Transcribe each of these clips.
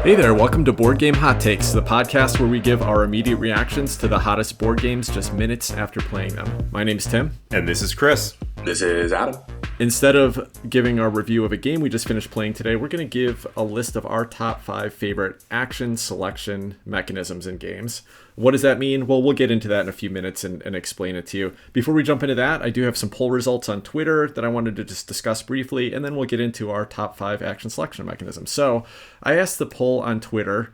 Hey there, welcome to Board Game Hot Takes, the podcast where we give our immediate reactions to the hottest board games just minutes after playing them. My name's Tim. And this is Chris. This is Adam. Instead of giving our review of a game we just finished playing today, we're going to give a list of our top 5 favorite action selection mechanisms in games. What does that mean? Well, we'll get into that in a few minutes and explain it to you. Before we jump into that, I do have some poll results on Twitter that I wanted to just discuss briefly, and then we'll get into our top 5 action selection mechanisms. So I asked the poll on Twitter,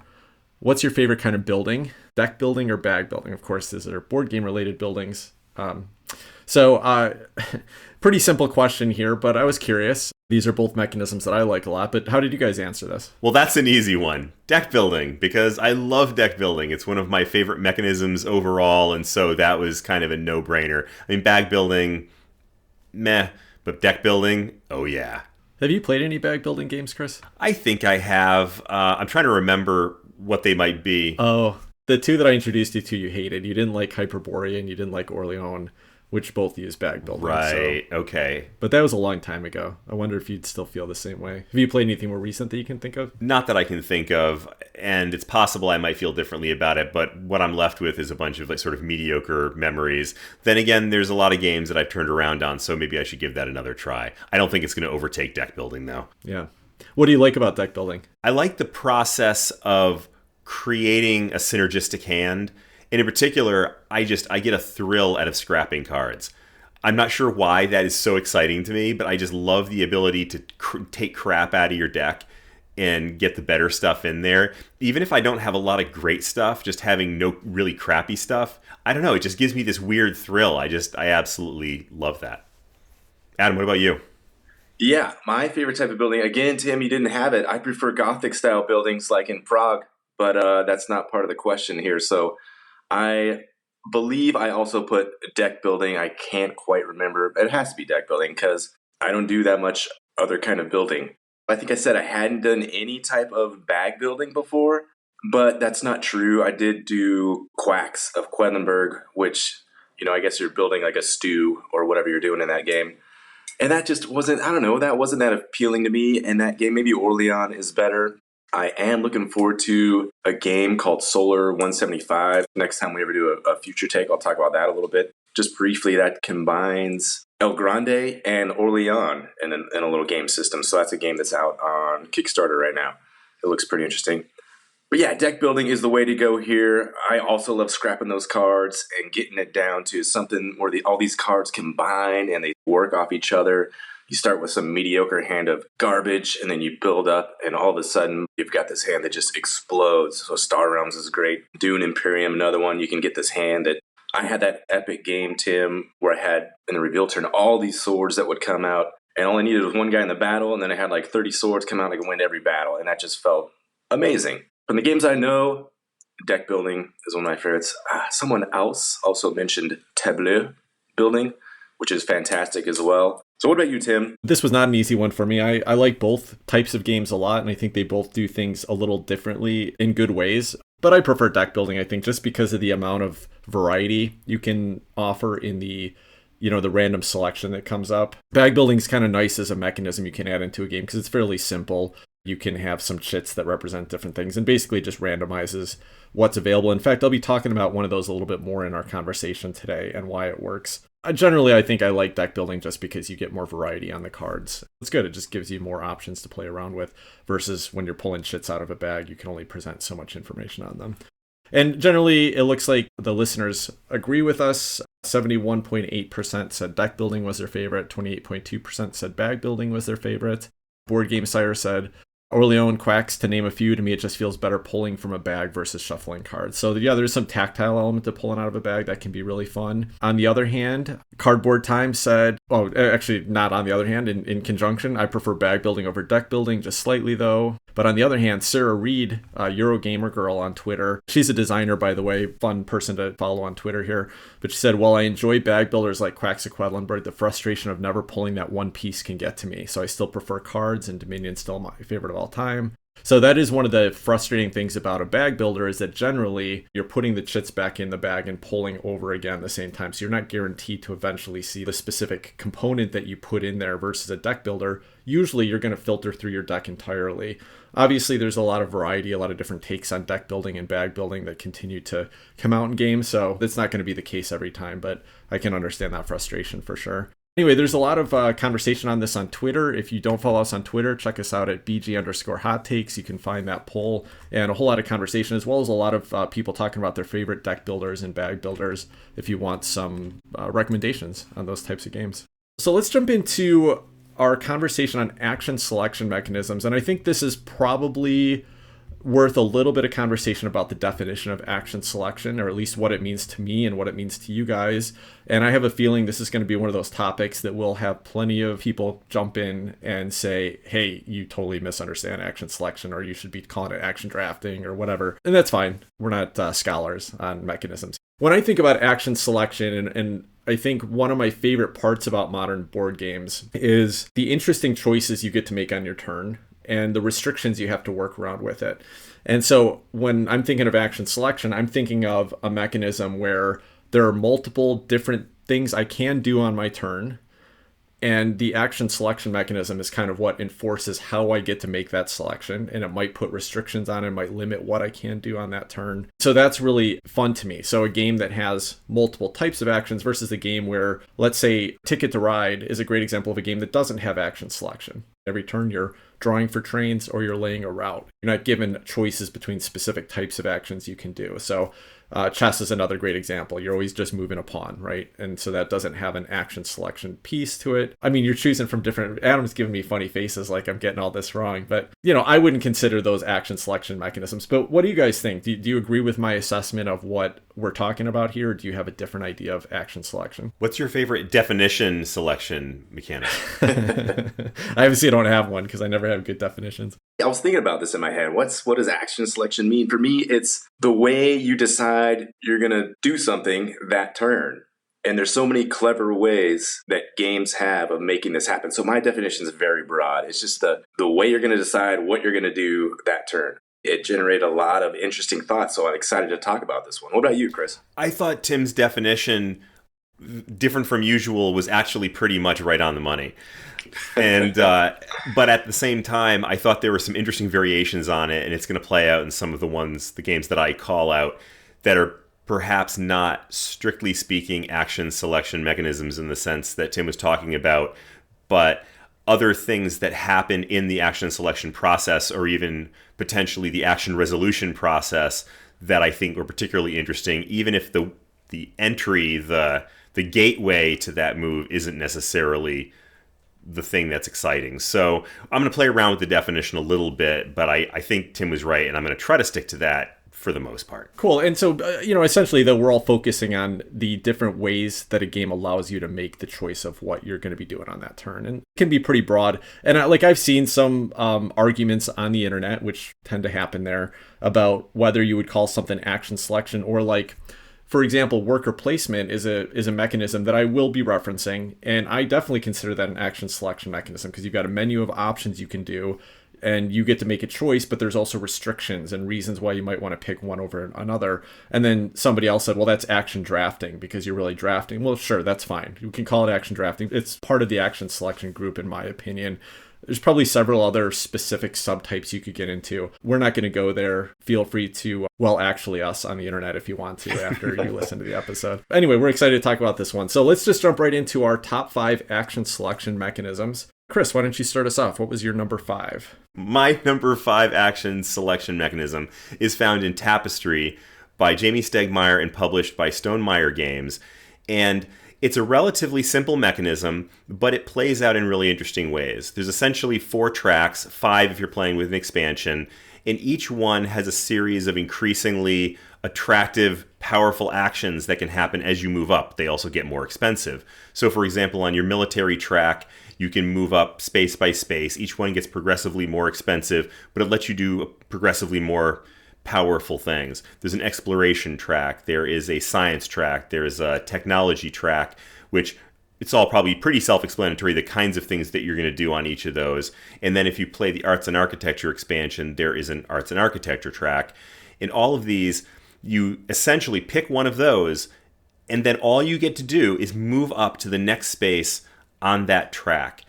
what's your favorite kind of building? Deck building or bag building? Of course, these are board game related buildings. Pretty simple question here, but I was curious. These are both mechanisms that I like a lot, but how did you guys answer this? Well, that's an easy one. Deck building, because I love deck building. It's one of my favorite mechanisms overall, and so that was kind of a no-brainer. I mean, bag building, meh, but deck building, oh yeah. Have you played any bag building games, Chris? I think I have. I'm trying to remember what they might be. Oh, the two that I introduced you to you hated. You didn't like Hyperborea and you didn't like Orleans, which both use bag building. Right, okay. But that was a long time ago. I wonder if you'd still feel the same way. Have you played anything more recent that you can think of? Not that I can think of, and it's possible I might feel differently about it, but what I'm left with is a bunch of sort of mediocre memories. Then again, there's a lot of games that I've turned around on, so maybe I should give that another try. I don't think it's going to overtake deck building, though. Yeah. What do you like about deck building? I like the process of creating a synergistic hand. And in particular, I get a thrill out of scrapping cards. I'm not sure why that is so exciting to me, but I just love the ability to take crap out of your deck and get the better stuff in there. Even if I don't have a lot of great stuff, just having no really crappy stuff, I don't know, it just gives me this weird thrill. I absolutely love that. Adam, what about you? Yeah, my favorite type of building, again, Tim, you didn't have it. I prefer Gothic style buildings like in Prague, but that's not part of the question here. So I believe I also put deck building. I can't quite remember. It has to be deck building because I don't do that much other kind of building. I think I said I hadn't done any type of bag building before, but that's not true. I did do Quacks of Quedlinburg, which, I guess you're building like a stew or whatever you're doing in that game. And that just wasn't, that wasn't that appealing to me in that game. Maybe Orleans is better. I am looking forward to a game called Solar 175. Next time we ever do a future take, I'll talk about that a little bit. Just briefly, that combines El Grande and Orleans in a little game system. So that's a game that's out on Kickstarter right now. It looks pretty interesting. But yeah, deck building is the way to go here. I also love scrapping those cards and getting it down to something where all these cards combine and they work off each other. You start with some mediocre hand of garbage, and then you build up, and all of a sudden, you've got this hand that just explodes. So Star Realms is great. Dune Imperium, another one. You can get this hand that... I had that epic game, Tim, where I had, in the reveal turn, all these swords that would come out, and all I needed was one guy in the battle, and then I had like 30 swords come out, and I could win every battle, and that just felt amazing. From the games I know, deck building is one of my favorites. Someone else also mentioned tableau building, which is fantastic as well. So what about you, Tim? This was not an easy one for me. I like both types of games a lot, and I think they both do things a little differently in good ways. But I prefer deck building, I think, just because of the amount of variety you can offer in the random selection that comes up. Bag building is kind of nice as a mechanism you can add into a game because it's fairly simple. You can have some chits that represent different things and basically just randomizes what's available. In fact, I'll be talking about one of those a little bit more in our conversation today and why it works. Generally, I think I like deck building just because you get more variety on the cards. It's good. It just gives you more options to play around with versus when you're pulling chits out of a bag, you can only present so much information on them. And generally, it looks like the listeners agree with us. 71.8% said deck building was their favorite. 28.2% said bag building was their favorite. Board Game Sire said Orleans and Quacks, to name a few. To me, it just feels better pulling from a bag versus shuffling cards. So yeah, there's some tactile element to pulling out of a bag that can be really fun. On the other hand, Cardboard Time said, actually not on the other hand, in conjunction, I prefer bag building over deck building, just slightly though. But on the other hand, Sarah Reed, Eurogamer Girl on Twitter, she's a designer, by the way, fun person to follow on Twitter here. But she said, while I enjoy bag builders like Quacks of Quedlinburg, the frustration of never pulling that one piece can get to me. So I still prefer cards, and Dominion's still my favorite of all time. So that is one of the frustrating things about a bag builder is that generally you're putting the chits back in the bag and pulling over again at the same time. So you're not guaranteed to eventually see the specific component that you put in there versus a deck builder. usually you're going to filter through your deck entirely. Obviously, there's a lot of variety, a lot of different takes on deck building and bag building that continue to come out in games, so that's not going to be the case every time, but I can understand that frustration for sure. Anyway, there's a lot of conversation on this on Twitter. If you don't follow us on Twitter, check us out at BG_hot takes. You can find that poll and a whole lot of conversation, as well as a lot of people talking about their favorite deck builders and bag builders if you want some recommendations on those types of games. So let's jump into our conversation on action selection mechanisms. And I think this is probably worth a little bit of conversation about the definition of action selection, or at least what it means to me and what it means to you guys. And I have a feeling this is going to be one of those topics that will have plenty of people jump in and say, hey, you totally misunderstand action selection, or you should be calling it action drafting or whatever. And that's fine. We're not scholars on mechanisms. When I think about action selection, and I think one of my favorite parts about modern board games is the interesting choices you get to make on your turn and the restrictions you have to work around with it. And so when I'm thinking of action selection, I'm thinking of a mechanism where there are multiple different things I can do on my turn, and the action selection mechanism is kind of what enforces how I get to make that selection, and it might put restrictions on it, might limit what I can do on that turn. So that's really fun to me. So a game that has multiple types of actions versus a game where, let's say, Ticket to Ride is a great example of a game that doesn't have action selection. Every turn you're drawing for trains or you're laying a route. You're not given choices between specific types of actions you can do. So chess is another great example. You're always just moving a pawn, right? And so that doesn't have an action selection piece to it. I mean, you're choosing from different... Adam's giving me funny faces like I'm getting all this wrong. But, I wouldn't consider those action selection mechanisms. But what do you guys think? Do you agree with my assessment of what we're talking about here? Or do you have a different idea of action selection? What's your favorite definition selection mechanic? I obviously don't have one because I never have good definitions. I was thinking about this in my head. What does action selection mean? For me, it's the way you decide you're going to do something that turn. And there's so many clever ways that games have of making this happen. So my definition is very broad. It's just the way you're going to decide what you're going to do that turn. It generated a lot of interesting thoughts, so I'm excited to talk about this one. What about you, Chris? I thought Tim's definition, different from usual, was actually pretty much right on the money. And but at the same time, I thought there were some interesting variations on it, and it's going to play out in some of the games that I call out that are perhaps not, strictly speaking, action selection mechanisms in the sense that Tim was talking about, but other things that happen in the action selection process, or even potentially the action resolution process, that I think were particularly interesting, even if the entry, the gateway to that move isn't necessarily the thing that's exciting. So I'm going to play around with the definition a little bit, but I think Tim was right, and I'm going to try to stick to that for the most part. Cool. And so, essentially, though, we're all focusing on the different ways that a game allows you to make the choice of what you're going to be doing on that turn. And it can be pretty broad. And I've seen some arguments on the internet, which tend to happen there, about whether you would call something action selection or, like, for example, worker placement is a mechanism that I will be referencing. And I definitely consider that an action selection mechanism because you've got a menu of options you can do, and you get to make a choice, but there's also restrictions and reasons why you might want to pick one over another. And then somebody else said, well, that's action drafting because you're really drafting. Well, sure, that's fine. You can call it action drafting. It's part of the action selection group, in my opinion. There's probably several other specific subtypes you could get into. We're not going to go there. Feel free to, actually us on the internet if you want to after you listen to the episode. Anyway, we're excited to talk about this one. So let's just jump right into our top 5 action selection mechanisms. Chris, why don't you start us off? What was your number 5? My number 5 action selection mechanism is found in Tapestry by Jamie Stegmaier and published by Stonemaier Games. And it's a relatively simple mechanism, but it plays out in really interesting ways. There's essentially 4 tracks, 5 if you're playing with an expansion, and each one has a series of increasingly attractive, powerful actions that can happen as you move up. They also get more expensive. So, for example, on your military track, you can move up space by space. Each one gets progressively more expensive, but it lets you do progressively more powerful things. There's an exploration track. There is a science track. There's a technology track, which it's all probably pretty self-explanatory, the kinds of things that you're going to do on each of those. And then if you play the Arts and Architecture expansion, there is an Arts and Architecture track. In all of these, you essentially pick one of those, and then all you get to do is move up to the next space on that track.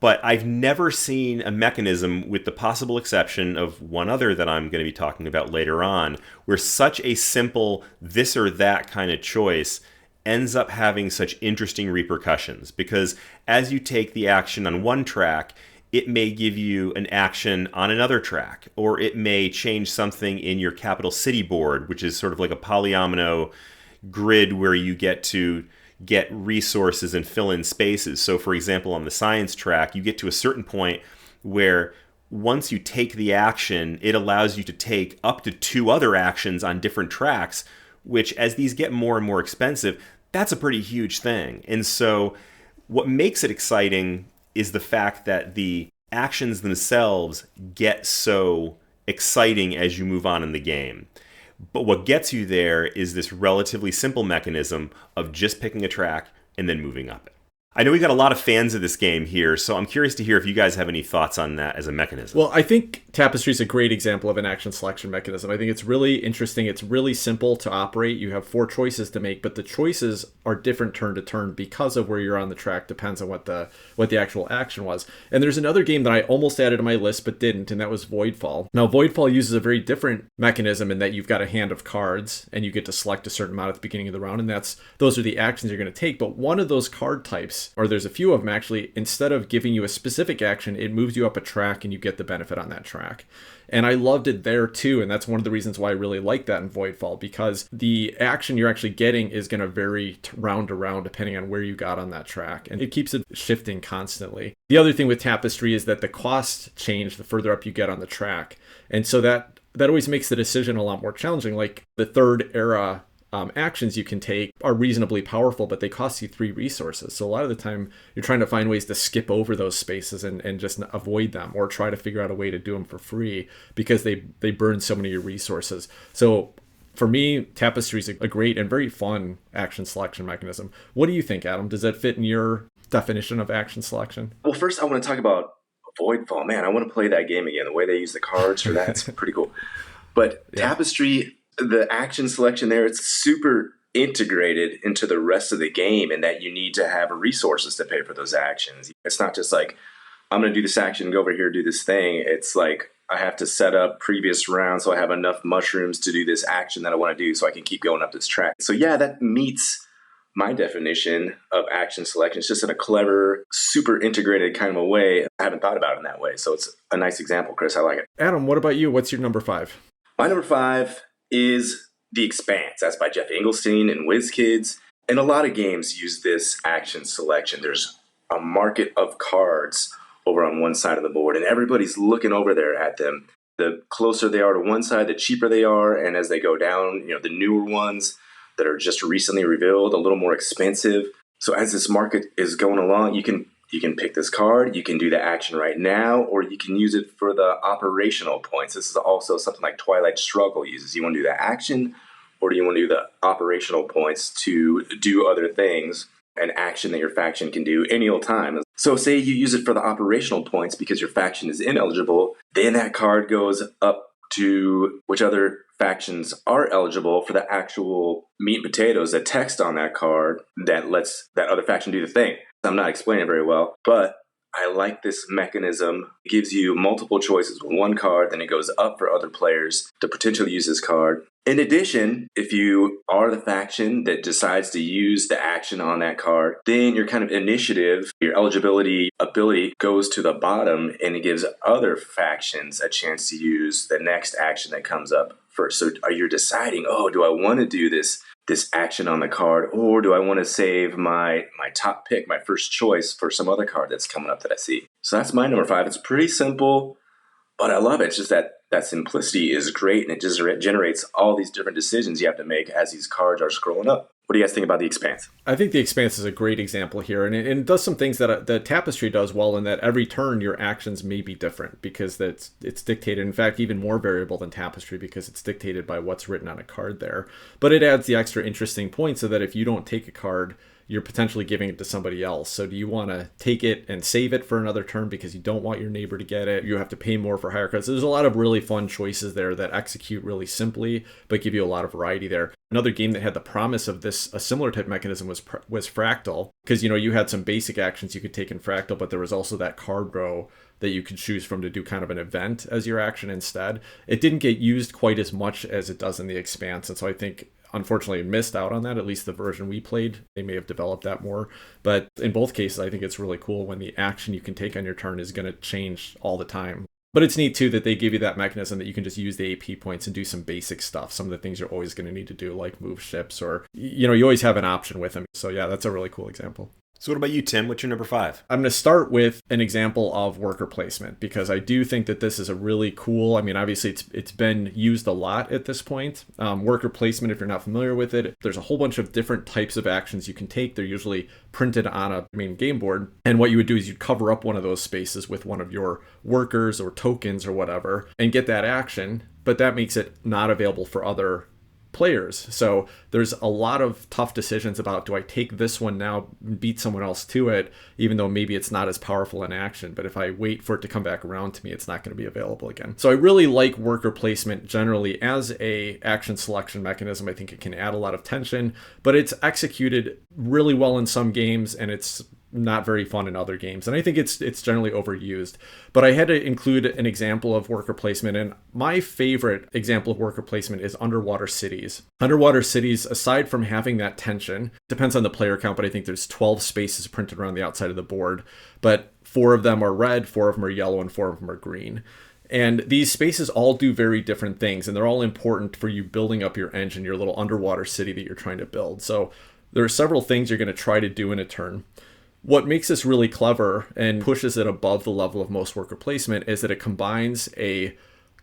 But I've never seen a mechanism, with the possible exception of one other that I'm going to be talking about later on, where such a simple this or that kind of choice ends up having such interesting repercussions. Because as you take the action on one track, it may give you an action on another track, or it may change something in your capital city board, which is sort of like a polyomino grid where you get to get resources and fill in spaces. So for example, on the science track, you get to a certain point where once you take the action, it allows you to take up to 2 other actions on different tracks, which as these get more and more expensive, that's a pretty huge thing. And so what makes it exciting is the fact that the actions themselves get so exciting as you move on in the game. But what gets you there is this relatively simple mechanism of just picking a track and then moving up it. I know we got a lot of fans of this game here, so I'm curious to hear if you guys have any thoughts on that as a mechanism. Well, I think Tapestry is a great example of an action selection mechanism. I think it's really interesting. It's really simple to operate. You have 4 choices to make, but the choices are different turn to turn because of where you're on the track. Depends on what the actual action was. And there's another game that I almost added to my list but didn't, and that was Voidfall. Now, Voidfall uses a very different mechanism in that you've got a hand of cards, and you get to select a certain amount at the beginning of the round, and those are the actions you're going to take. But one of those card types, or there's a few of them actually, instead of giving you a specific action, it moves you up a track and you get the benefit on that track. And I loved it there too, and that's one of the reasons why I really like that in Voidfall, because the action you're actually getting is going to vary round to round depending on where you got on that track, and it keeps it shifting constantly. The other thing with Tapestry is that the costs change the further up you get on the track, and so that always makes the decision a lot more challenging. Like the third era actions you can take are reasonably powerful, but they cost you 3 resources. So a lot of the time you're trying to find ways to skip over those spaces and just avoid them, or try to figure out a way to do them for free because they burn so many of your resources. So for me, Tapestry is a great and very fun action selection mechanism. What do you think, Adam? Does that fit in your definition of action selection? Well, first I want to talk about Voidfall. Man, I want to play that game again. The way they use the cards for that's pretty cool. But yeah. Tapestry, the action selection there, it's super integrated into the rest of the game, in that you need to have resources to pay for those actions. It's not just like, I'm going to do this action, go over here, do this thing. It's like, I have to set up previous rounds so I have enough mushrooms to do this action that I want to do so I can keep going up this track. So yeah, that meets my definition of action selection. It's just in a clever, super integrated kind of a way. I haven't thought about it in that way. So it's a nice example, Chris. I like it. Adam, what about you? What's your number 5? My number 5 is The Expanse. That's by Jeff Engelstein and WizKids. And a lot of games use this action selection. There's a market of cards over on one side of the board, and everybody's looking over there at them. The closer they are to one side, the cheaper they are. And as they go down, the newer ones that are just recently revealed, a little more expensive. So as this market is going along, you can pick this card, you can do the action right now, or you can use it for the operational points. This is also something like Twilight Struggle uses. You want to do the action, or do you want to do the operational points to do other things, an action that your faction can do any old time. So say you use it for the operational points because your faction is ineligible, then that card goes up to which other factions are eligible for the actual meat and potatoes, the text on that card that lets that other faction do the thing. I'm not explaining it very well, but I like this mechanism. It gives you multiple choices with one card, then it goes up for other players to potentially use this card. In addition, if you are the faction that decides to use the action on that card, then your kind of initiative, your eligibility ability goes to the bottom, and it gives other factions a chance to use the next action that comes up first. So you're deciding, do I want to do this action on the card, or do I want to save my top pick, my first choice, for some other card that's coming up that I see? So that's my number 5. It's pretty simple, but I love it. It's just that simplicity is great, and it just generates all these different decisions you have to make as these cards are scrolling up. What do you guys think about The Expanse? I think The Expanse is a great example here, and it does some things that the Tapestry does well, in that every turn your actions may be different because it's dictated, in fact, even more variable than Tapestry because it's dictated by what's written on a card there. But it adds the extra interesting point so that if you don't take a card, you're potentially giving it to somebody else. So do you want to take it and save it for another turn because you don't want your neighbor to get it? You have to pay more for higher cards. So there's a lot of really fun choices there that execute really simply, but give you a lot of variety there. Another game that had the promise of this, a similar type mechanism was Fractal, because you had some basic actions you could take in Fractal, but there was also that card row that you could choose from to do kind of an event as your action instead. It didn't get used quite as much as it does in the Expanse, and so I think unfortunately missed out on that. At least the version we played, they may have developed that more. But in both cases, I think it's really cool when the action you can take on your turn is going to change all the time. But it's neat, too, that they give you that mechanism that you can just use the AP points and do some basic stuff. Some of the things you're always going to need to do, like move ships, or, you always have an option with them. So, yeah, that's a really cool example. So what about you, Tim? What's your number 5? I'm going to start with an example of worker placement, because I do think that this is a really cool, obviously it's been used a lot at this point. Worker placement, if you're not familiar with it, there's a whole bunch of different types of actions you can take. They're usually printed on a main game board. And what you would do is you'd cover up one of those spaces with one of your workers or tokens or whatever and get that action, but that makes it not available for other players. So there's a lot of tough decisions about, do I take this one now and beat someone else to it, even though maybe it's not as powerful in action, but if I wait for it to come back around to me, it's not going to be available again. So I really like worker placement generally as a action selection mechanism. I think it can add a lot of tension, but it's executed really well in some games and it's not very fun in other games. And I think it's generally overused. But I had to include an example of worker placement. And my favorite example of worker placement is underwater cities. Underwater cities, aside from having that tension, depends on the player count, but I think there's 12 spaces printed around the outside of the board. But 4 of them are red, 4 of them are yellow, and 4 of them are green. And these spaces all do very different things, and they're all important for you building up your engine, your little underwater city that you're trying to build. So there are several things you're going to try to do in a turn. What makes this really clever and pushes it above the level of most worker placement is that it combines a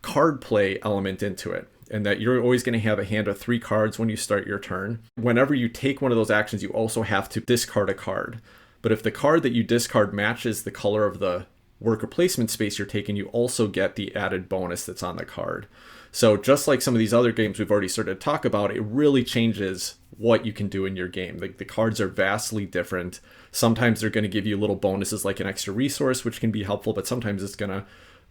card play element into it, and that you're always going to have a hand of 3 cards when you start your turn. Whenever you take one of those actions, you also have to discard a card. But if the card that you discard matches the color of the worker placement space you're taking, you also get the added bonus that's on the card. So just like some of these other games we've already started to talk about, it really changes what you can do in your game. The cards are vastly different. Sometimes they're going to give you little bonuses like an extra resource, which can be helpful, but sometimes it's going to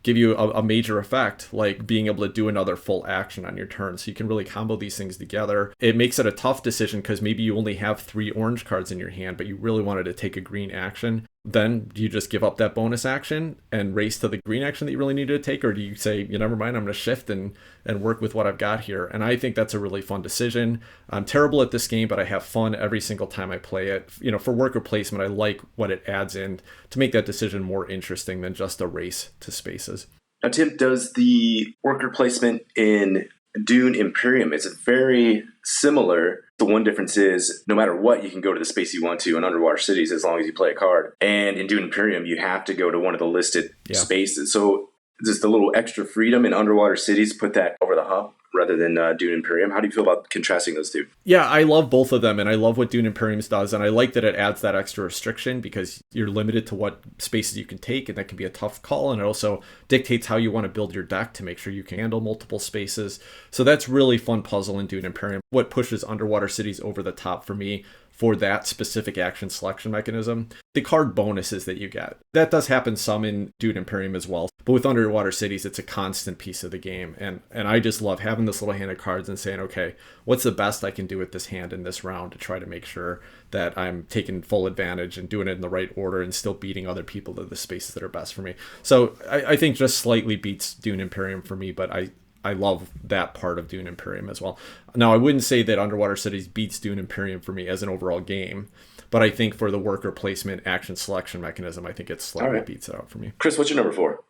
give you a major effect, like being able to do another full action on your turn. So you can really combo these things together. It makes it a tough decision because maybe you only have 3 orange cards in your hand, but you really wanted to take a green action. Then do you just give up that bonus action and race to the green action that you really needed to take? Or do you say, never mind, I'm going to shift and work with what I've got here? And I think that's a really fun decision. I'm terrible at this game, but I have fun every single time I play it. For worker placement, I like what it adds in to make that decision more interesting than just a race to spaces. Now, Tim, does the worker placement in Dune Imperium, is it very similar? The one difference is no matter what, you can go to the space you want to in underwater cities as long as you play a card. And in Dune Imperium, you have to go to one of the listed spaces. So just a little extra freedom in underwater cities put that over the hump rather than Dune Imperium. How do you feel about contrasting those two? Yeah, I love both of them, and I love what Dune Imperium does, and I like that it adds that extra restriction because you're limited to what spaces you can take, and that can be a tough call, and it also dictates how you want to build your deck to make sure you can handle multiple spaces. So that's really fun puzzle in Dune Imperium. What pushes underwater cities over the top for me for that specific action selection mechanism, the card bonuses that you get. That does happen some in Dune Imperium as well. But with Underwater Cities, it's a constant piece of the game. And I just love having this little hand of cards and saying, okay, what's the best I can do with this hand in this round to try to make sure that I'm taking full advantage and doing it in the right order and still beating other people to the spaces that are best for me. So I think just slightly beats Dune Imperium for me, but I love that part of Dune Imperium as well. Now, I wouldn't say that Underwater Cities beats Dune Imperium for me as an overall game, but I think for the worker placement action selection mechanism, I think it slightly beats it out for me. Chris, what's your number 4?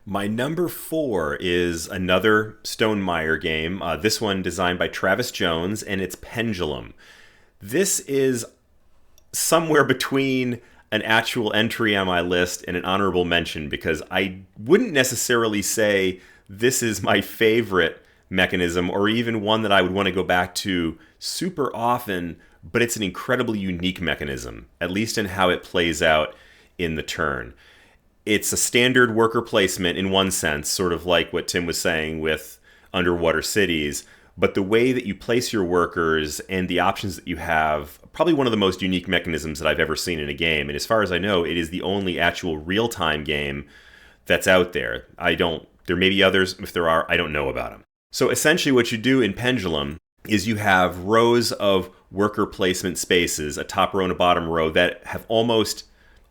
My number 4 is another Stonemaier game. This one designed by Travis Jones, and it's Pendulum. This is somewhere between an actual entry on my list and an honorable mention because I wouldn't necessarily say this is my favorite mechanism or even one that I would want to go back to super often, but it's an incredibly unique mechanism, at least in how it plays out in the turn. It's a standard worker placement in one sense, sort of like what Tim was saying with Underwater Cities, But the way that you place your workers and the options that you have, probably one of the most unique mechanisms that I've ever seen in a game. And as far as I know, it is the only actual real-time game that's out there. There may be others. If there are, I don't know about them. So essentially what you do in Pendulum is you have rows of worker placement spaces, a top row and a bottom row, that have almost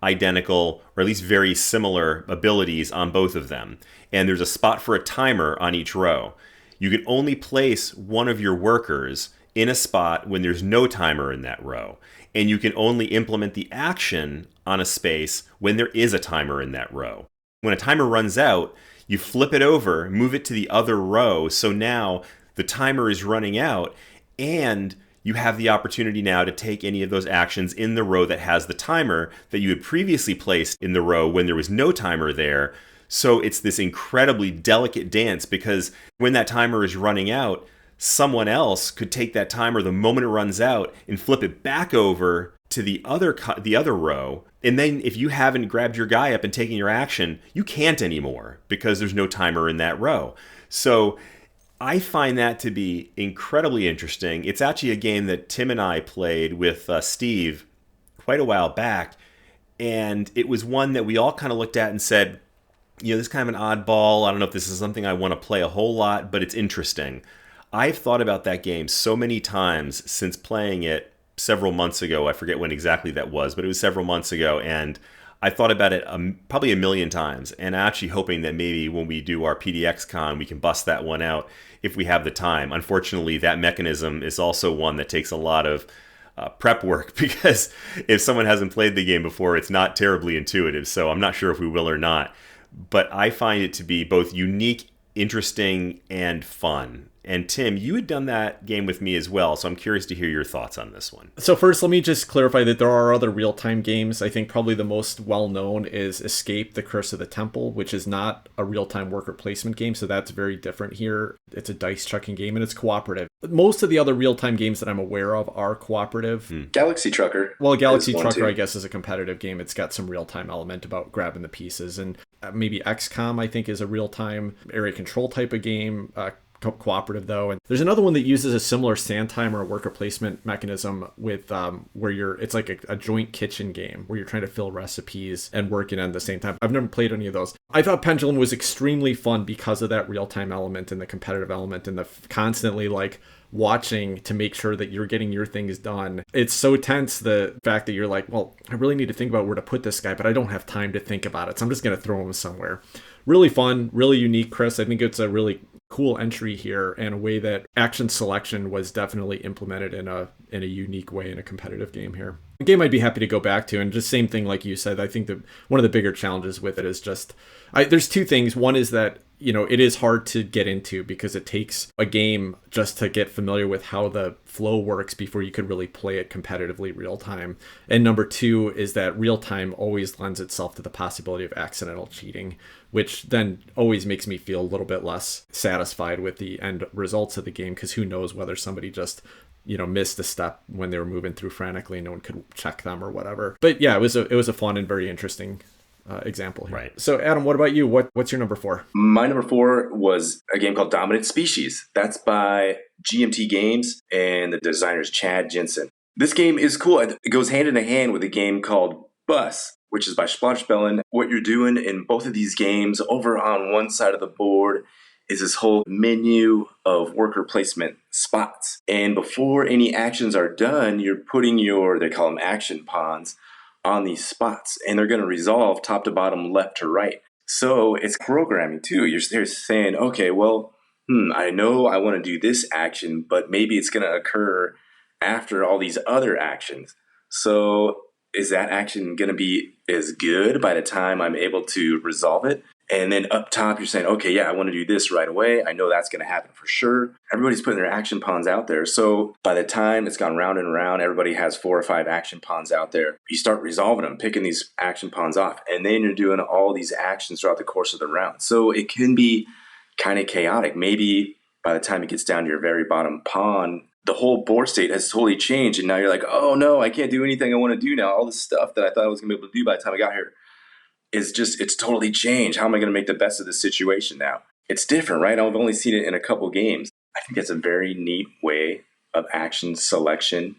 identical or at least very similar abilities on both of them. And there's a spot for a timer on each row. You can only place one of your workers in a spot when there's no timer in that row. And you can only implement the action on a space when there is a timer in that row. When a timer runs out, you flip it over, move it to the other row. So now the timer is running out and you have the opportunity now to take any of those actions in the row that has the timer that you had previously placed in the row when there was no timer there. So it's this incredibly delicate dance, because when that timer is running out, someone else could take that timer the moment it runs out and flip it back over to the other row. And then if you haven't grabbed your guy up and taken your action, you can't anymore because there's no timer in that row. So I find that to be incredibly interesting. It's actually a game that Tim and I played with Steve quite a while back. And it was one that we all kind of looked at and said, this is kind of an oddball. I don't know if this is something I want to play a whole lot, but it's interesting. I've thought about that game so many times since playing it several months ago. I forget when exactly that was, but it was several months ago. And I thought about it probably a million times, and actually hoping that maybe when we do our PDX Con, we can bust that one out if we have the time. Unfortunately, that mechanism is also one that takes a lot of prep work, because if someone hasn't played the game before, it's not terribly intuitive. So I'm not sure if we will or not. But I find it to be both unique, interesting, and fun. And Tim, you had done that game with me as well, so I'm curious to hear your thoughts on this one. So first, let me just clarify that there are other real-time games. I think probably the most well-known is Escape: The Curse of the Temple, which is not a real-time worker placement game, so that's very different here. It's a dice-chucking game, and it's cooperative. Most of the other real-time games that I'm aware of are cooperative. Galaxy Trucker. Well, Galaxy Trucker, I guess, is a competitive game. It's got some real-time element about grabbing the pieces. And maybe XCOM, I think, is a real-time area control type of game. Cooperative though, and there's another one that uses a similar sand timer or worker placement mechanism with where it's like a joint kitchen game where you're trying to fill recipes and working at the same time. I've never played any of those. I thought Pendulum was extremely fun because of that real-time element and the competitive element and the constantly like watching to make sure that you're getting your things done. It's so tense, the fact that you're like, well, I really need to think about where to put this guy, but I don't have time to think about it, so I'm just going to throw him somewhere. Really fun, really unique, Chris. I think it's a really cool entry here, and a way that action selection was definitely implemented in a unique way in a competitive game here. A game I'd be happy to go back to, and just same thing like you said, I think that one of the bigger challenges with it is just, there's two things. One is that, it is hard to get into because it takes a game just to get familiar with how the flow works before you could really play it competitively real time. And number two is that real time always lends itself to the possibility of accidental cheating, which then always makes me feel a little bit less satisfied with the end results of the game, because who knows whether somebody just missed a step when they were moving through frantically and no one could check them or whatever. But yeah, it was a fun and very interesting example here. Right. So Adam, what about you? What's your number 4? My number 4 was a game called Dominant Species. That's by GMT Games and the designer's Chad Jensen. This game is cool. It goes hand in hand with a game called Bus, which is by Splatterspellen. What you're doing in both of these games, over on one side of the board is this whole menu of worker placement spots. And before any actions are done, you're putting they call them action pawns, on these spots. And they're going to resolve top to bottom, left to right. So it's programming too. You're saying, okay, well, I know I want to do this action, but maybe it's going to occur after all these other actions. So is that action going to be as good by the time I'm able to resolve it? And then up top, you're saying, okay, yeah, I want to do this right away. I know that's going to happen for sure. Everybody's putting their action pawns out there. So by the time it's gone round and round, everybody has 4 or 5 action pawns out there. You start resolving them, picking these action pawns off, and then you're doing all these actions throughout the course of the round. So it can be kind of chaotic. Maybe by the time it gets down to your very bottom pawn, the whole board state has totally changed. And now you're like, oh no, I can't do anything I want to do now. All this stuff that I thought I was going to be able to do by the time I got here it's totally changed. How am I going to make the best of this situation now? It's different, right? I've only seen it in a couple games. I think it's a very neat way of action selection,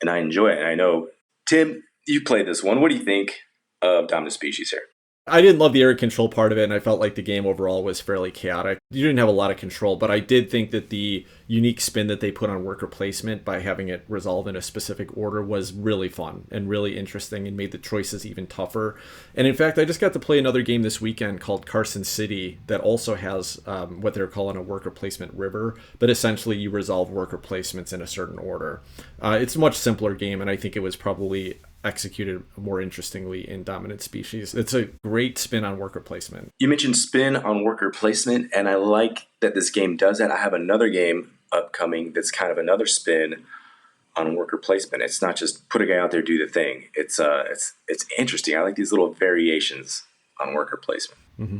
and I enjoy it. And I know, Tim, you played this one. What do you think of Dominant Species here? I didn't love the area control part of it, and I felt like the game overall was fairly chaotic. You didn't have a lot of control, but I did think that the unique spin that they put on worker placement by having it resolve in a specific order was really fun and really interesting and made the choices even tougher. And in fact, I just got to play another game this weekend called Carson City that also has what they're calling a worker placement river, but essentially you resolve worker placements in a certain order. It's a much simpler game, and I think it was probably executed more interestingly in Dominant Species. It's a great spin on worker placement. You mentioned spin on worker placement, and I like that this game does that. I have another game upcoming that's kind of another spin on worker placement. It's not just put a guy out there, do the thing. It's interesting. I like these little variations on worker placement. Mm-hmm.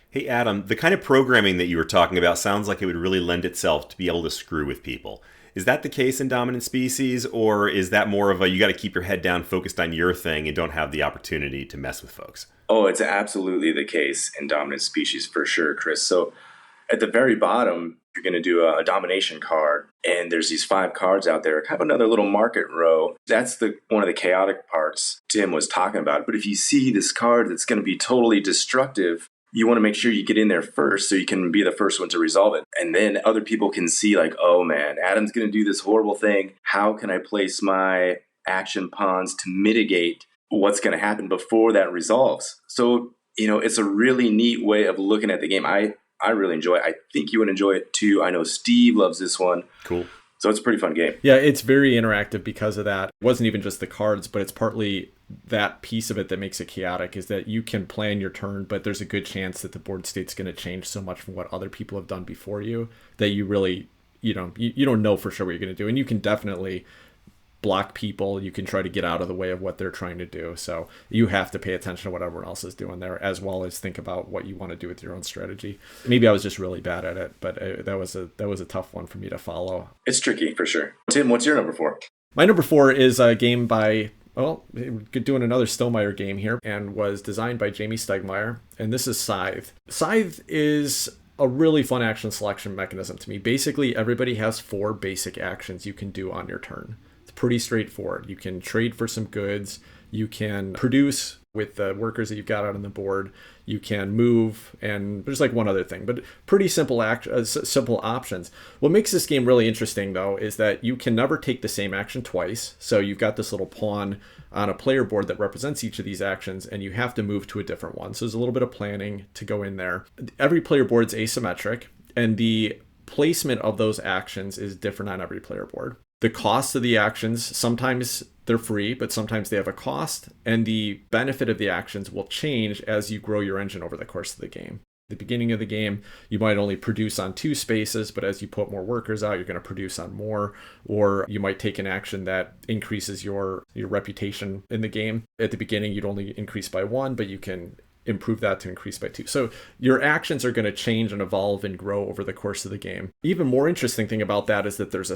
Hey, Adam, the kind of programming that you were talking about sounds like it would really lend itself to be able to screw with people. Is that the case in Dominant Species, or is that more of a you got to keep your head down, focused on your thing, and don't have the opportunity to mess with folks? Oh, it's absolutely the case in Dominant Species for sure, Chris. So at the very bottom, you're going to do a domination card, and there's these 5 cards out there, kind of another little market row. That's one of the chaotic parts Tim was talking about. But if you see this card that's going to be totally destructive, you want to make sure you get in there first so you can be the first one to resolve it. And then other people can see like, oh man, Adam's going to do this horrible thing. How can I place my action pawns to mitigate what's going to happen before that resolves? So, it's a really neat way of looking at the game. I really enjoy it. I think you would enjoy it too. I know Steve loves this one. Cool. So it's a pretty fun game. Yeah, it's very interactive because of that. It wasn't even just the cards, but it's partly that piece of it that makes it chaotic, is that you can plan your turn, but there's a good chance that the board state's going to change so much from what other people have done before you that you really, you don't know for sure what you're going to do. And you can definitely block people. You can try to get out of the way of what they're trying to do. So you have to pay attention to what everyone else is doing there, as well as think about what you want to do with your own strategy. Maybe I was just really bad at it, but that was a tough one for me to follow. It's tricky for sure. Tim, what's your number 4? My number 4 is a game by, doing another Stonemaier game here, and was designed by Jamie Stegmaier, and this is Scythe. Scythe is a really fun action selection mechanism to me. Basically, everybody has 4 basic actions you can do on your turn. Pretty straightforward. You can trade for some goods. You can produce with the workers that you've got out on the board. You can move, and there's like one other thing, but pretty simple simple options. What makes this game really interesting, though, is that you can never take the same action twice. So you've got this little pawn on a player board that represents each of these actions, and you have to move to a different one. So there's a little bit of planning to go in there. Every player board's asymmetric, and the placement of those actions is different on every player board. The cost of the actions, sometimes they're free, but sometimes they have a cost, and the benefit of the actions will change as you grow your engine over the course of the game. At the beginning of the game, you might only produce on 2 spaces, but as you put more workers out, you're going to produce on more, or you might take an action that increases your reputation in the game. At the beginning, you'd only increase by 1, but you can improve that to increase by 2. So your actions are going to change and evolve and grow over the course of the game. Even more interesting thing about that is that there's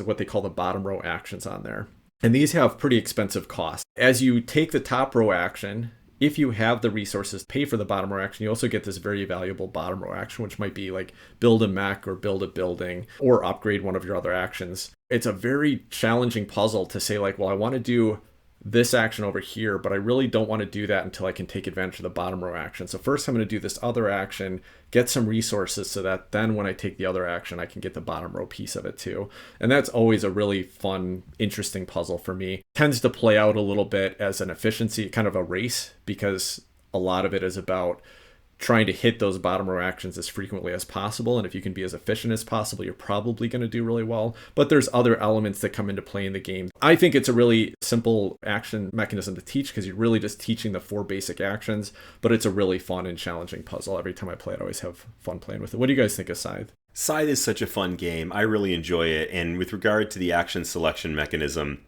what they call the bottom row actions on there. And these have pretty expensive costs. As you take the top row action, if you have the resources to pay for the bottom row action, you also get this very valuable bottom row action, which might be like build a mech or build a building or upgrade one of your other actions. It's a very challenging puzzle to say like, well, I want to do this action over here, but I really don't want to do that until I can take advantage of the bottom row action. So first I'm going to do this other action, get some resources so that then when I take the other action, I can get the bottom row piece of it too. And that's always a really fun, interesting puzzle for me. Tends to play out a little bit as an efficiency, kind of a race, because a lot of it is about trying to hit those bottom row actions as frequently as possible. And if you can be as efficient as possible, you're probably going to do really well. But there's other elements that come into play in the game. I think it's a really simple action mechanism to teach because you're really just teaching the 4 basic actions, but it's a really fun and challenging puzzle. Every time I play it, I always have fun playing with it. What do you guys think of Scythe? Scythe is such a fun game. I really enjoy it. And with regard to the action selection mechanism,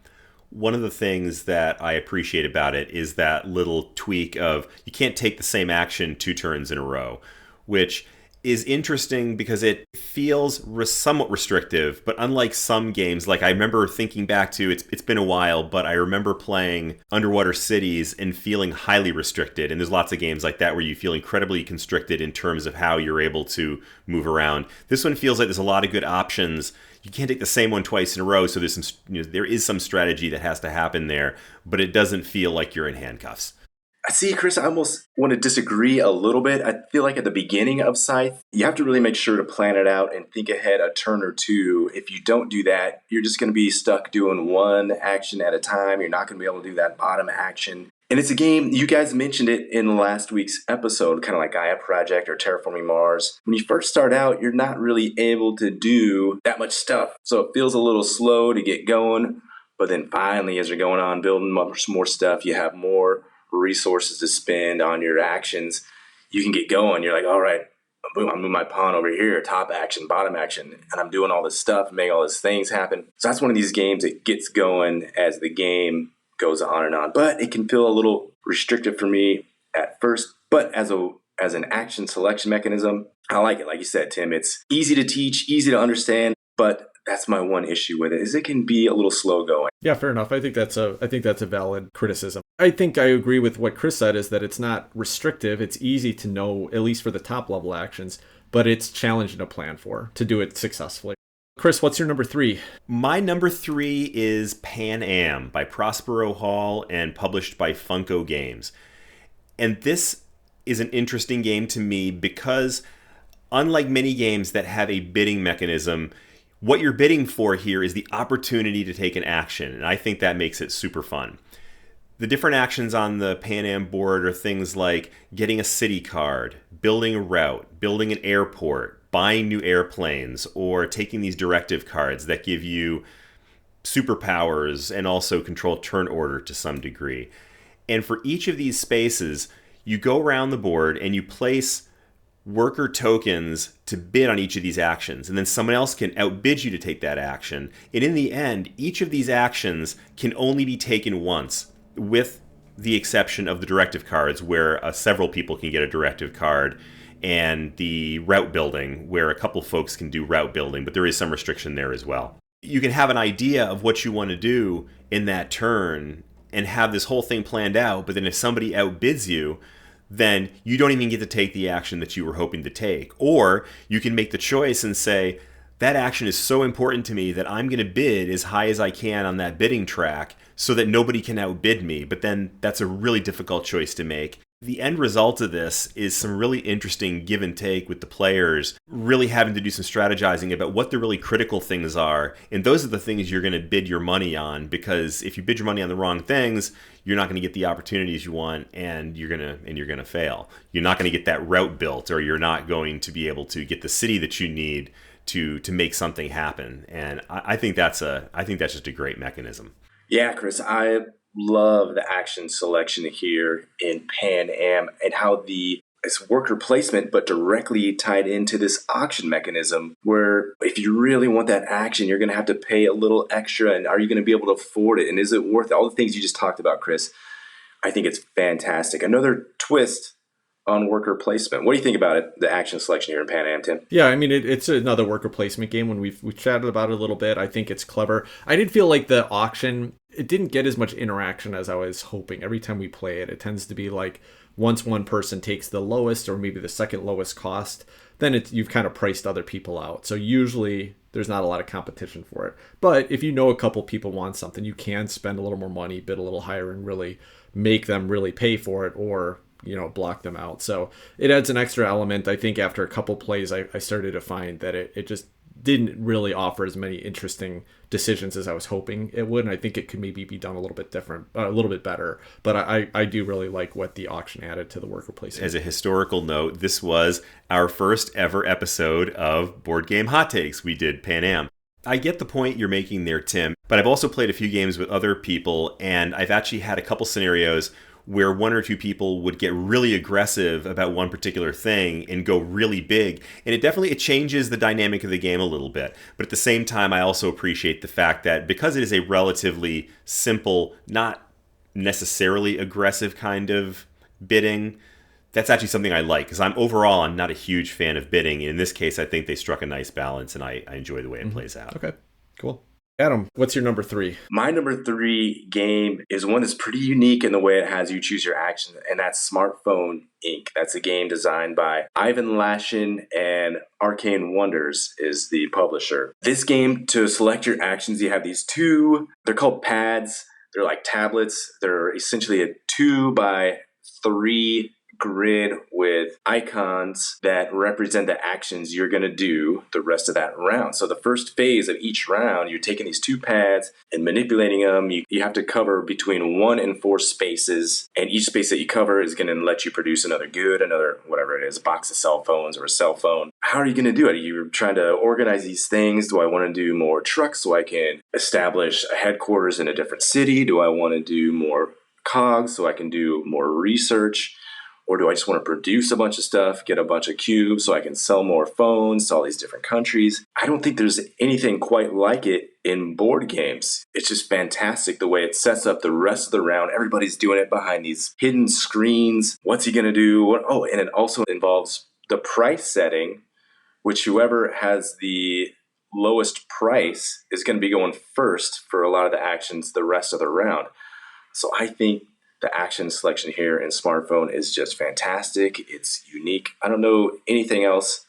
one of the things that I appreciate about it is that little tweak of you can't take the same action 2 turns in a row, which is interesting because it feels somewhat restrictive, but unlike some games, like I remember thinking back to, it's been a while, but I remember playing Underwater Cities and feeling highly restricted. And there's lots of games like that where you feel incredibly constricted in terms of how you're able to move around. This one feels like there's a lot of good options. You can't take the same one twice in a row, so there's some, there is some strategy that has to happen there, but it doesn't feel like you're in handcuffs. I see, Chris, I almost want to disagree a little bit. I feel like at the beginning of Scythe, you have to really make sure to plan it out and think ahead a turn or two. If you don't do that, you're just going to be stuck doing one action at a time. You're not going to be able to do that bottom action. And it's a game, you guys mentioned it in last week's episode, kind of like Gaia Project or Terraforming Mars. When you first start out, you're not really able to do that much stuff. So it feels a little slow to get going. But then finally, as you're going on, building much more stuff, you have more resources to spend on your actions. You can get going. You're like, all right, boom, I'm moving my pawn over here, top action, bottom action, and I'm doing all this stuff, making all these things happen. So that's one of these games that gets going as the game goes on and on. But it can feel a little restrictive for me at first. But as an action selection mechanism, I like it. Like you said, Tim, it's easy to teach, easy to understand, but that's my one issue with it, is it can be a little slow going. Yeah, fair enough. I think that's a valid criticism. I think I agree with what Chris said, is that it's not restrictive. It's easy to know, at least for the top level actions, but it's challenging to plan for, to do it successfully. Chris, what's your number 3? My number 3 is Pan Am by Prospero Hall and published by Funko Games. And this is an interesting game to me because unlike many games that have a bidding mechanism, what you're bidding for here is the opportunity to take an action, and I think that makes it super fun. The different actions on the Pan Am board are things like getting a city card, building a route, building an airport, buying new airplanes, or taking these directive cards that give you superpowers and also control turn order to some degree. And for each of these spaces, you go around the board and you place worker tokens to bid on each of these actions, and then someone else can outbid you to take that action. And in the end, each of these actions can only be taken once, with the exception of the directive cards, where several people can get a directive card, and the route building, where a couple folks can do route building, but there is some restriction there as well. You can have an idea of what you want to do in that turn and have this whole thing planned out, but then if somebody outbids you, then you don't even get to take the action that you were hoping to take. Or you can make the choice and say, that action is so important to me that I'm going to bid as high as I can on that bidding track so that nobody can outbid me. But then that's a really difficult choice to make. The end result of this is some really interesting give and take with the players, really having to do some strategizing about what the really critical things are. And those are the things you're going to bid your money on, because if you bid your money on the wrong things, you're not going to get the opportunities you want, and you're going to fail. You're not going to get that route built, or you're not going to be able to get the city that you need to make something happen. And I think that's just a great mechanism. Yeah, Chris, I love the action selection here in Pan Am and how it's worker placement, but directly tied into this auction mechanism, where if you really want that action, you're going to have to pay a little extra. And are you going to be able to afford it? And is it worth it? All the things you just talked about, Chris, I think it's fantastic. Another twist on worker placement. What do you think about it, the action selection here in Pan Am, Tim? Yeah, I mean, it's another worker placement game. When we've chatted about it a little bit, I think it's clever. I did feel like the auction, it didn't get as much interaction as I was hoping. Every time we play it, it tends to be like once one person takes the lowest or maybe the second lowest cost, then you've kind of priced other people out. So usually there's not a lot of competition for it. But if you know a couple people want something, you can spend a little more money, bid a little higher, and really make them really pay for it, or block them out. So it adds an extra element. I think after a couple plays, I started to find that it just didn't really offer as many interesting decisions as I was hoping it would. And I think it could maybe be done a little bit different, a little bit better. But I do really like what the auction added to the worker placement. As a historical note, this was our first ever episode of Board Game Hot Takes. We did Pan Am. I get the point you're making there, Tim, but I've also played a few games with other people, and I've actually had a couple scenarios where one or two people would get really aggressive about one particular thing and go really big. And it changes the dynamic of the game a little bit. But at the same time, I also appreciate the fact that because it is a relatively simple, not necessarily aggressive kind of bidding, That's actually something I like, because I'm not a huge fan of bidding. In this case, I think they struck a nice balance, and I enjoy the way it plays out. Okay, cool. Adam, what's your number 3? My number 3 game is one that's pretty unique in the way it has you choose your actions, and that's Smartphone Inc. That's a game designed by Ivan Lashin, and Arcane Wonders is the publisher. This game, to select your actions, you have these they're called pads. They're like tablets. They're essentially a 2x3 grid with icons that represent the actions you're going to do the rest of that round. So the first phase of each round, you're taking these 2 pads and manipulating them. You have to cover between 1 and 4 spaces, and each space that you cover is going to let you produce another whatever it is, a box of cell phones or a cell phone. How are you going to do it? You're trying to organize these things. Do I want to do more trucks so I can establish a headquarters in a different city? Do I want to do more cogs so I can do more research? Or do I just want to produce a bunch of stuff, get a bunch of cubes so I can sell more phones to all these different countries? I don't think there's anything quite like it in board games. It's just fantastic the way it sets up the rest of the round. Everybody's doing it behind these hidden screens. What's he going to do? And it also involves the price setting, which whoever has the lowest price is going to be going first for a lot of the actions the rest of the round. So I think the action selection here in Smartphone is just fantastic. It's unique. I don't know anything else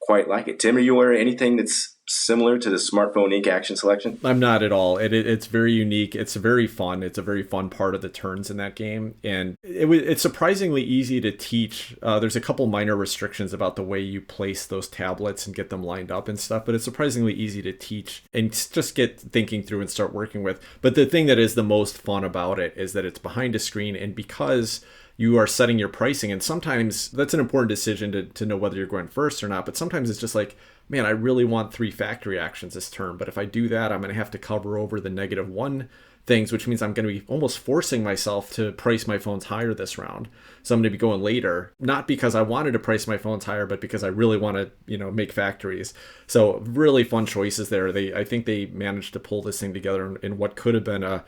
quite like it. Tim, are you aware of anything that's similar to the Smartphone Inc. action selection? I'm not at all. It's very unique. It's very fun. It's a very fun part of the turns in that game. And it's surprisingly easy to teach. There's a couple minor restrictions about the way you place those tablets and get them lined up and stuff, but it's surprisingly easy to teach and just get thinking through and start working with. But the thing that is the most fun about it is that it's behind a screen, and because you are setting your pricing, and sometimes that's an important decision to know whether you're going first or not, but sometimes it's just like, man, I really want 3 factory actions this turn, but if I do that, I'm going to have to cover over the -1 things, which means I'm going to be almost forcing myself to price my phones higher this round. So I'm going to be going later, not because I wanted to price my phones higher, but because I really want to, make factories. So really fun choices there. I think they managed to pull this thing together in what could have been a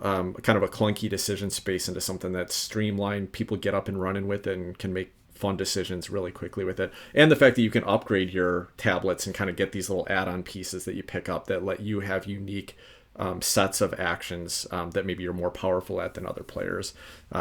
kind of a clunky decision space into something that's streamlined. People get up and running with it and can make fun decisions really quickly with it. And the fact that you can upgrade your tablets and kind of get these little add-on pieces that you pick up that let you have unique sets of actions that maybe you're more powerful at than other players.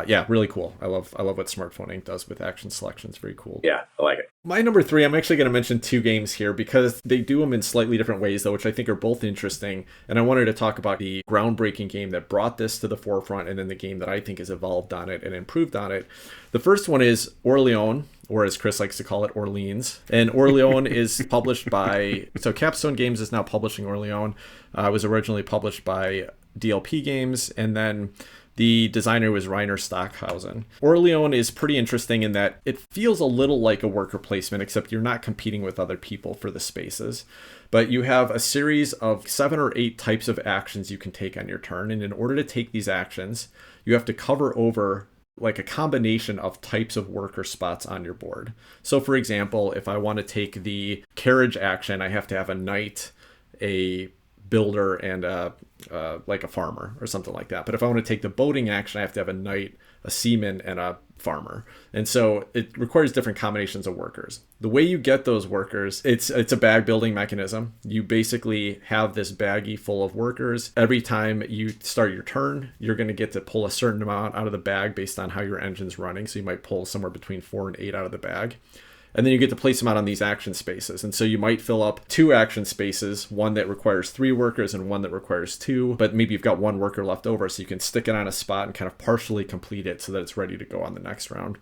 Yeah, really cool. I love what Smartphone Inc. does with action selections. Very cool. Yeah, I like it. My number 3, I'm actually going to mention 2 games here because they do them in slightly different ways, though, which I think are both interesting. And I wanted to talk about the groundbreaking game that brought this to the forefront, and then the game that I think has evolved on it and improved on it. The first one is Orleans, or as Chris likes to call it, Orleans. And Orleans is published by... So Capstone Games is now publishing Orleans. It was originally published by DLP Games, and then the designer was Rainer Stockhausen. Orleans is pretty interesting in that it feels a little like a worker placement, except you're not competing with other people for the spaces. But you have a series of 7 or 8 types of actions you can take on your turn. And in order to take these actions, you have to cover over like a combination of types of worker spots on your board. So for example, if I want to take the carriage action, I have to have a knight, a builder, and like a farmer or something like that. But if I want to take the boating action, I have to have a knight, a seaman, and a farmer. And so it requires different combinations of workers. The way you get those workers, it's a bag building mechanism. You basically have this baggie full of workers. Every time you start your turn, you're going to get to pull a certain amount out of the bag based on how your engine's running. So you might pull somewhere between 4 and 8 out of the bag. And then you get to place them out on these action spaces. And so you might fill up 2 action spaces, one that requires 3 workers and one that requires 2, but maybe you've got 1 worker left over, so you can stick it on a spot and kind of partially complete it so that it's ready to go on the next round.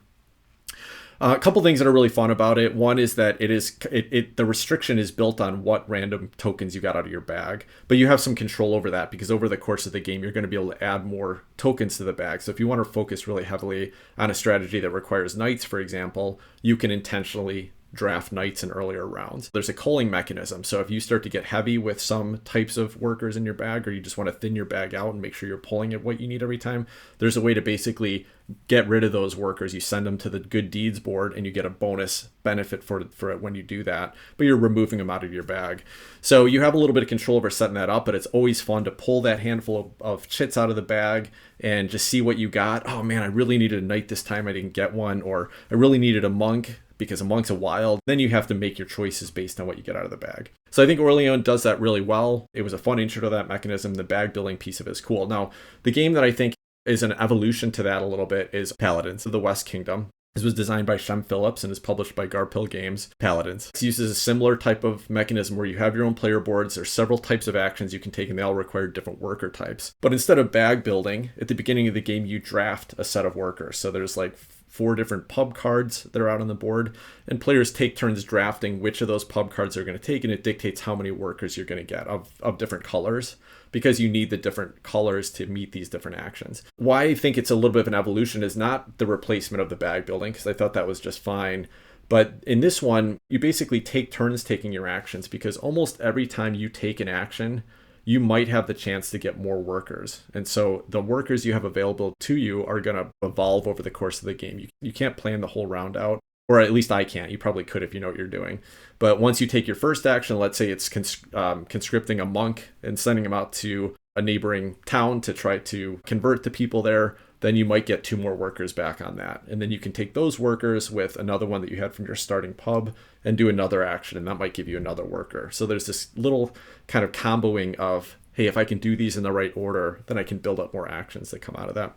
A couple things that are really fun about it. One is that the restriction is built on what random tokens you got out of your bag, but you have some control over that because over the course of the game, you're going to be able to add more tokens to the bag. So if you want to focus really heavily on a strategy that requires knights, for example, you can intentionally draft knights in earlier rounds. There's a culling mechanism. So if you start to get heavy with some types of workers in your bag, or you just want to thin your bag out and make sure you're pulling at what you need every time, there's a way to basically get rid of those workers. You send them to the good deeds board and you get a bonus benefit for it when you do that, but you're removing them out of your bag. So you have a little bit of control over setting that up, but it's always fun to pull that handful of chits out of the bag and just see what you got. Oh man, I really needed a knight this time. I didn't get one. Or I really needed a monk because a monk's a wild. Then you have to make your choices based on what you get out of the bag. So I think Orleans does that really well. It was a fun intro to that mechanism. The bag building piece of it is cool. Now, the game that I think is an evolution to that a little bit is Paladins of the West Kingdom. This was designed by Shem Phillips and is published by Garphill Games. Paladins. It uses a similar type of mechanism where you have your own player boards. There's several types of actions you can take and they all require different worker types. But instead of bag building, at the beginning of the game, you draft a set of workers. So there's like 4 different pub cards that are out on the board, and players take turns drafting which of those pub cards they're going to take, and it dictates how many workers you're going to get of different colors, because you need the different colors to meet these different actions. Why I think it's a little bit of an evolution is not the replacement of the bag building, because I thought that was just fine. But in this one, you basically take turns taking your actions, because almost every time you take an action, you might have the chance to get more workers. And so the workers you have available to you are going to evolve over the course of the game. You can't plan the whole round out, or at least I can't. You probably could if you know what you're doing. But once you take your first action, let's say it's conscripting a monk and sending him out to a neighboring town to try to convert the people there, then you might get 2 more workers back on that. And then you can take those workers with another one that you had from your starting pub and do another action, and that might give you another worker. So there's this little kind of comboing of, hey, if I can do these in the right order, then I can build up more actions that come out of that.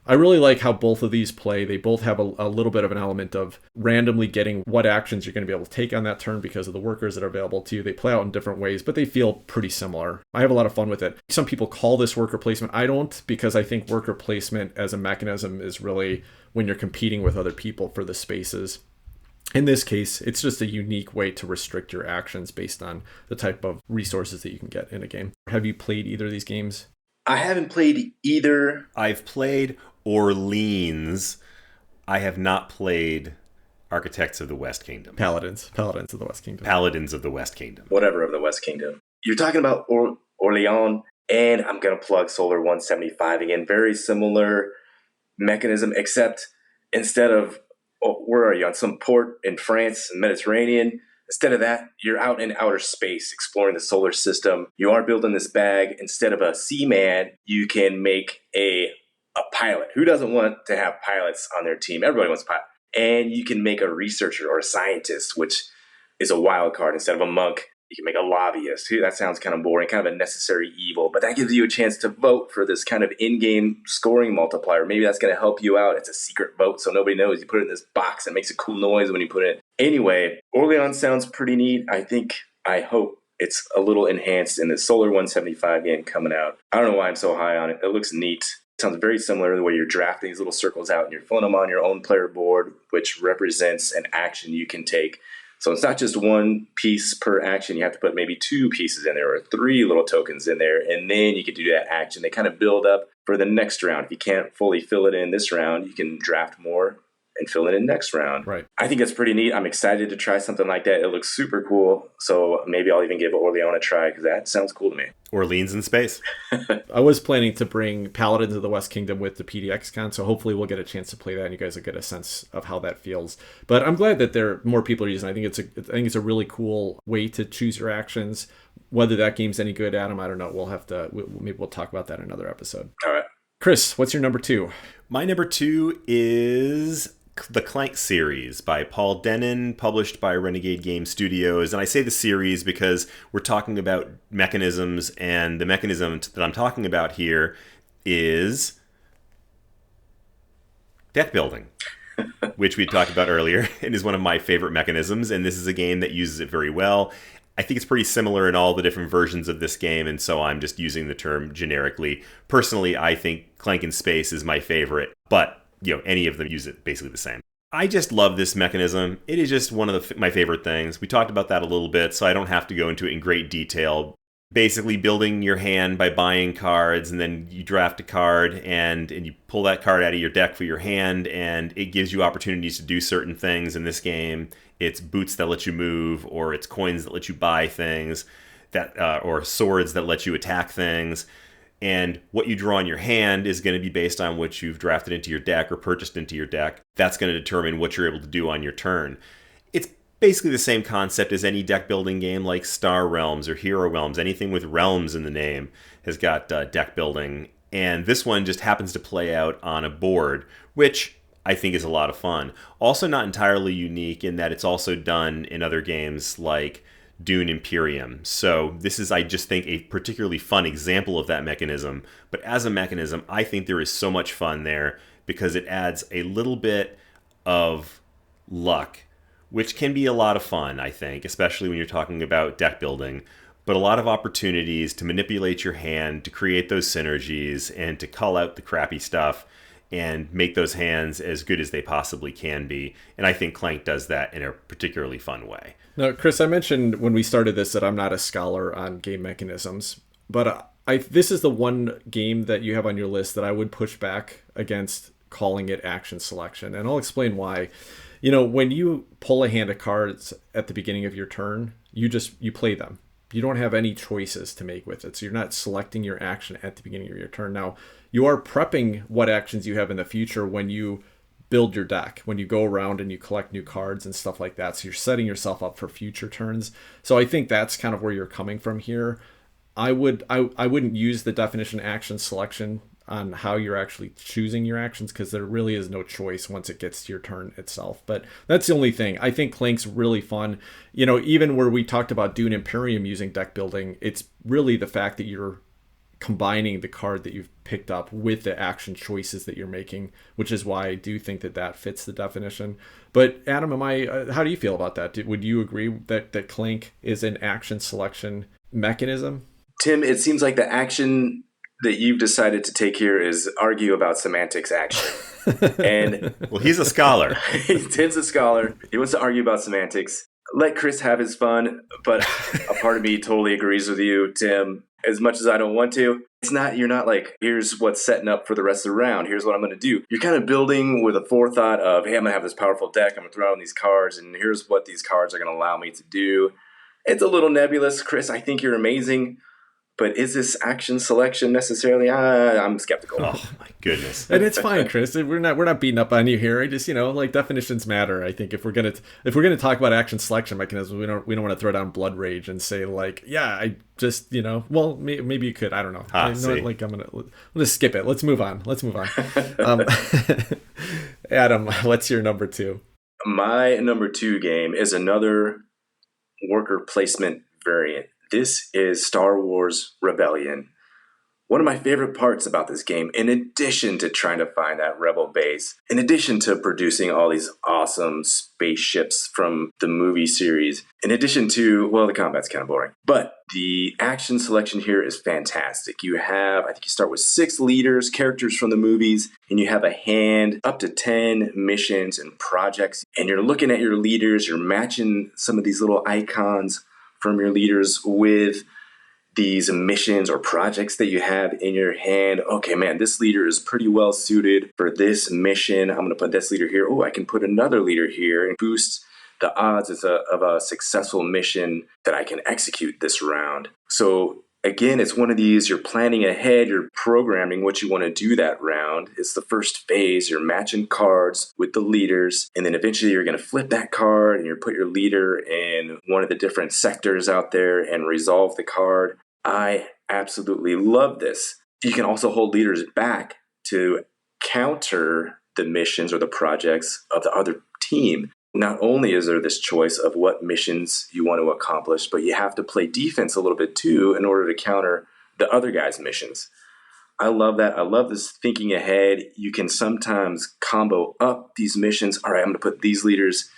I really like how both of these play. They both have a little bit of an element of randomly getting what actions you're going to be able to take on that turn because of the workers that are available to you. They play out in different ways, but they feel pretty similar. I have a lot of fun with it. Some people call this worker placement. I don't, because I think worker placement as a mechanism is really when you're competing with other people for the spaces. In this case, it's just a unique way to restrict your actions based on the type of resources that you can get in a game. Have you played either of these games? I haven't played either. I've played Orleans. I have not played Architects of the West Kingdom. Paladins of the West Kingdom. Paladins of the West Kingdom. Whatever of the West Kingdom. You're talking about Orleans, and I'm going to plug Solar 175 again. Very similar mechanism, except instead of, where are you, on some port in France, Mediterranean? Instead of that, you're out in outer space exploring the solar system. You are building this bag. Instead of a seaman, you can make a pilot. Who doesn't want to have pilots on their team? Everybody wants a pilot. And you can make a researcher or a scientist, which is a wild card. Instead of a monk, you can make a lobbyist. That sounds kind of boring, kind of a necessary evil. But that gives you a chance to vote for this kind of in-game scoring multiplier. Maybe that's going to help you out. It's a secret vote, so nobody knows. You put it in this box. It makes a cool noise when you put it in. Anyway, Orleans sounds pretty neat. I hope it's a little enhanced in the Solar 175 game coming out. I don't know why I'm so high on it. It looks neat. It sounds very similar to the way you're drafting these little circles out and you're filling them on your own player board, which represents an action you can take. So it's not just one piece per action. You have to put maybe 2 pieces in there or 3 little tokens in there, and then you can do that action. They kind of build up for the next round. If you can't fully fill it in this round, you can draft more and fill it in next round. Right. I think that's pretty neat. I'm excited to try something like that. It looks super cool. So maybe I'll even give Orleans a try because that sounds cool to me. Orleans in space. I was planning to bring Paladins of the West Kingdom with the PDX-Con, so hopefully we'll get a chance to play that and you guys will get a sense of how that feels. But I'm glad that more people are using it. I think it's a really cool way to choose your actions. Whether that game's any good, Adam, I don't know. Maybe we'll talk about that in another episode. All right. Chris, what's your number 2? My number 2 is the Clank series by Paul Denon, published by Renegade Game Studios. And I say the series because we're talking about mechanisms, and the mechanism that I'm talking about here is deck building, which we talked about earlier, and is one of my favorite mechanisms. And this is a game that uses it very well. I think it's pretty similar in all the different versions of this game, and so I'm just using the term generically. Personally, I think Clank in Space is my favorite, but any of them use it basically the same. I just love this mechanism. It is just one of my favorite things. We talked about that a little bit, so I don't have to go into it in great detail. basically building your hand by buying cards, and then you draft a card and you pull that card out of your deck for your hand, and it gives you opportunities to do certain things. In this game, it's boots that let you move, or it's coins that let you buy things, that or swords that let you attack things. And what you draw in your hand is going to be based on what you've drafted into your deck or purchased into your deck. That's going to determine what you're able to do on your turn. It's basically the same concept as any deck building game like Star Realms or Hero Realms. Anything with realms in the name has got deck building. And this one just happens to play out on a board, which I think is a lot of fun. Also not entirely unique in that it's also done in other games like Dune Imperium. So this is, I just think, a particularly fun example of that mechanism. But as a mechanism, I think there is so much fun there because it adds a little bit of luck, which can be a lot of fun, I think, especially when you're talking about deck building. But a lot of opportunities to manipulate your hand, to create those synergies, and to call out the crappy stuff and make those hands as good as they possibly can be. And I think Clank does that in a particularly fun way. Now, Chris, I mentioned when we started this that I'm not a scholar on game mechanisms, but this is the one game that you have on your list that I would push back against calling it action selection. And I'll explain why. You know, when you pull a hand of cards at the beginning of your turn, you play them. You don't have any choices to make with it. So you're not selecting your action at the beginning of your turn. Now, you are prepping what actions you have in the future when you build your deck, when you go around and you collect new cards and stuff like that. So you're setting yourself up for future turns. So I think that's kind of where you're coming from here. I wouldn't use the definition action selection on how you're actually choosing your actions, because there really is no choice once it gets to your turn itself. But that's the only thing. I think Clank's really fun. You know, even where we talked about Dune Imperium using deck building, it's really the fact that you're combining the card that you've picked up with the action choices that you're making, which is why I do think that fits the definition. But Adam, how do you feel about that? Would you agree that Clank is an action selection mechanism? Tim, it seems like the action that you've decided to take here is argue about semantics action. And well, he's a scholar. Tim's a scholar. He wants to argue about semantics. Let Chris have his fun, but a part of me totally agrees with you, Tim. As much as I don't want to, you're not like, here's what's setting up for the rest of the round. Here's what I'm going to do. You're kind of building with a forethought of, hey, I'm going to have this powerful deck. I'm going to throw out these cards, and here's what these cards are going to allow me to do. It's a little nebulous. Chris, I think you're amazing. But is this action selection necessarily? I'm skeptical. Oh my goodness! And it's fine, Chris. We're not beating up on you here. I just, like, definitions matter. I think if we're gonna talk about action selection mechanisms, we don't want to throw down blood rage and say like, yeah, I just, well, maybe you could. I don't know. I'm gonna skip it. Let's move on. Adam, what's your number 2? My number 2 game is another worker placement variant. This is Star Wars Rebellion. One of my favorite parts about this game, in addition to trying to find that rebel base, in addition to producing all these awesome spaceships from the movie series, in addition to, well, the combat's kind of boring, but the action selection here is fantastic. I think you start with 6 leaders, characters from the movies, and you have a hand, up to 10 missions and projects, and you're looking at your leaders, you're matching some of these little icons from your leaders with these missions or projects that you have in your hand. Okay, man, this leader is pretty well suited for this mission. I'm going to put this leader here. Oh, I can put another leader here and boost the odds of a successful mission that I can execute this round. So again, it's one of these, you're planning ahead, you're programming what you want to do that round. It's the first phase, you're matching cards with the leaders, and then eventually you're going to flip that card and you put your leader in one of the different sectors out there and resolve the card. I absolutely love this. You can also hold leaders back to counter the missions or the projects of the other team. Not only is there this choice of what missions you want to accomplish, but you have to play defense a little bit too in order to counter the other guy's missions. I love that. I love this thinking ahead. You can sometimes combo up these missions. All right, I'm going to put these leaders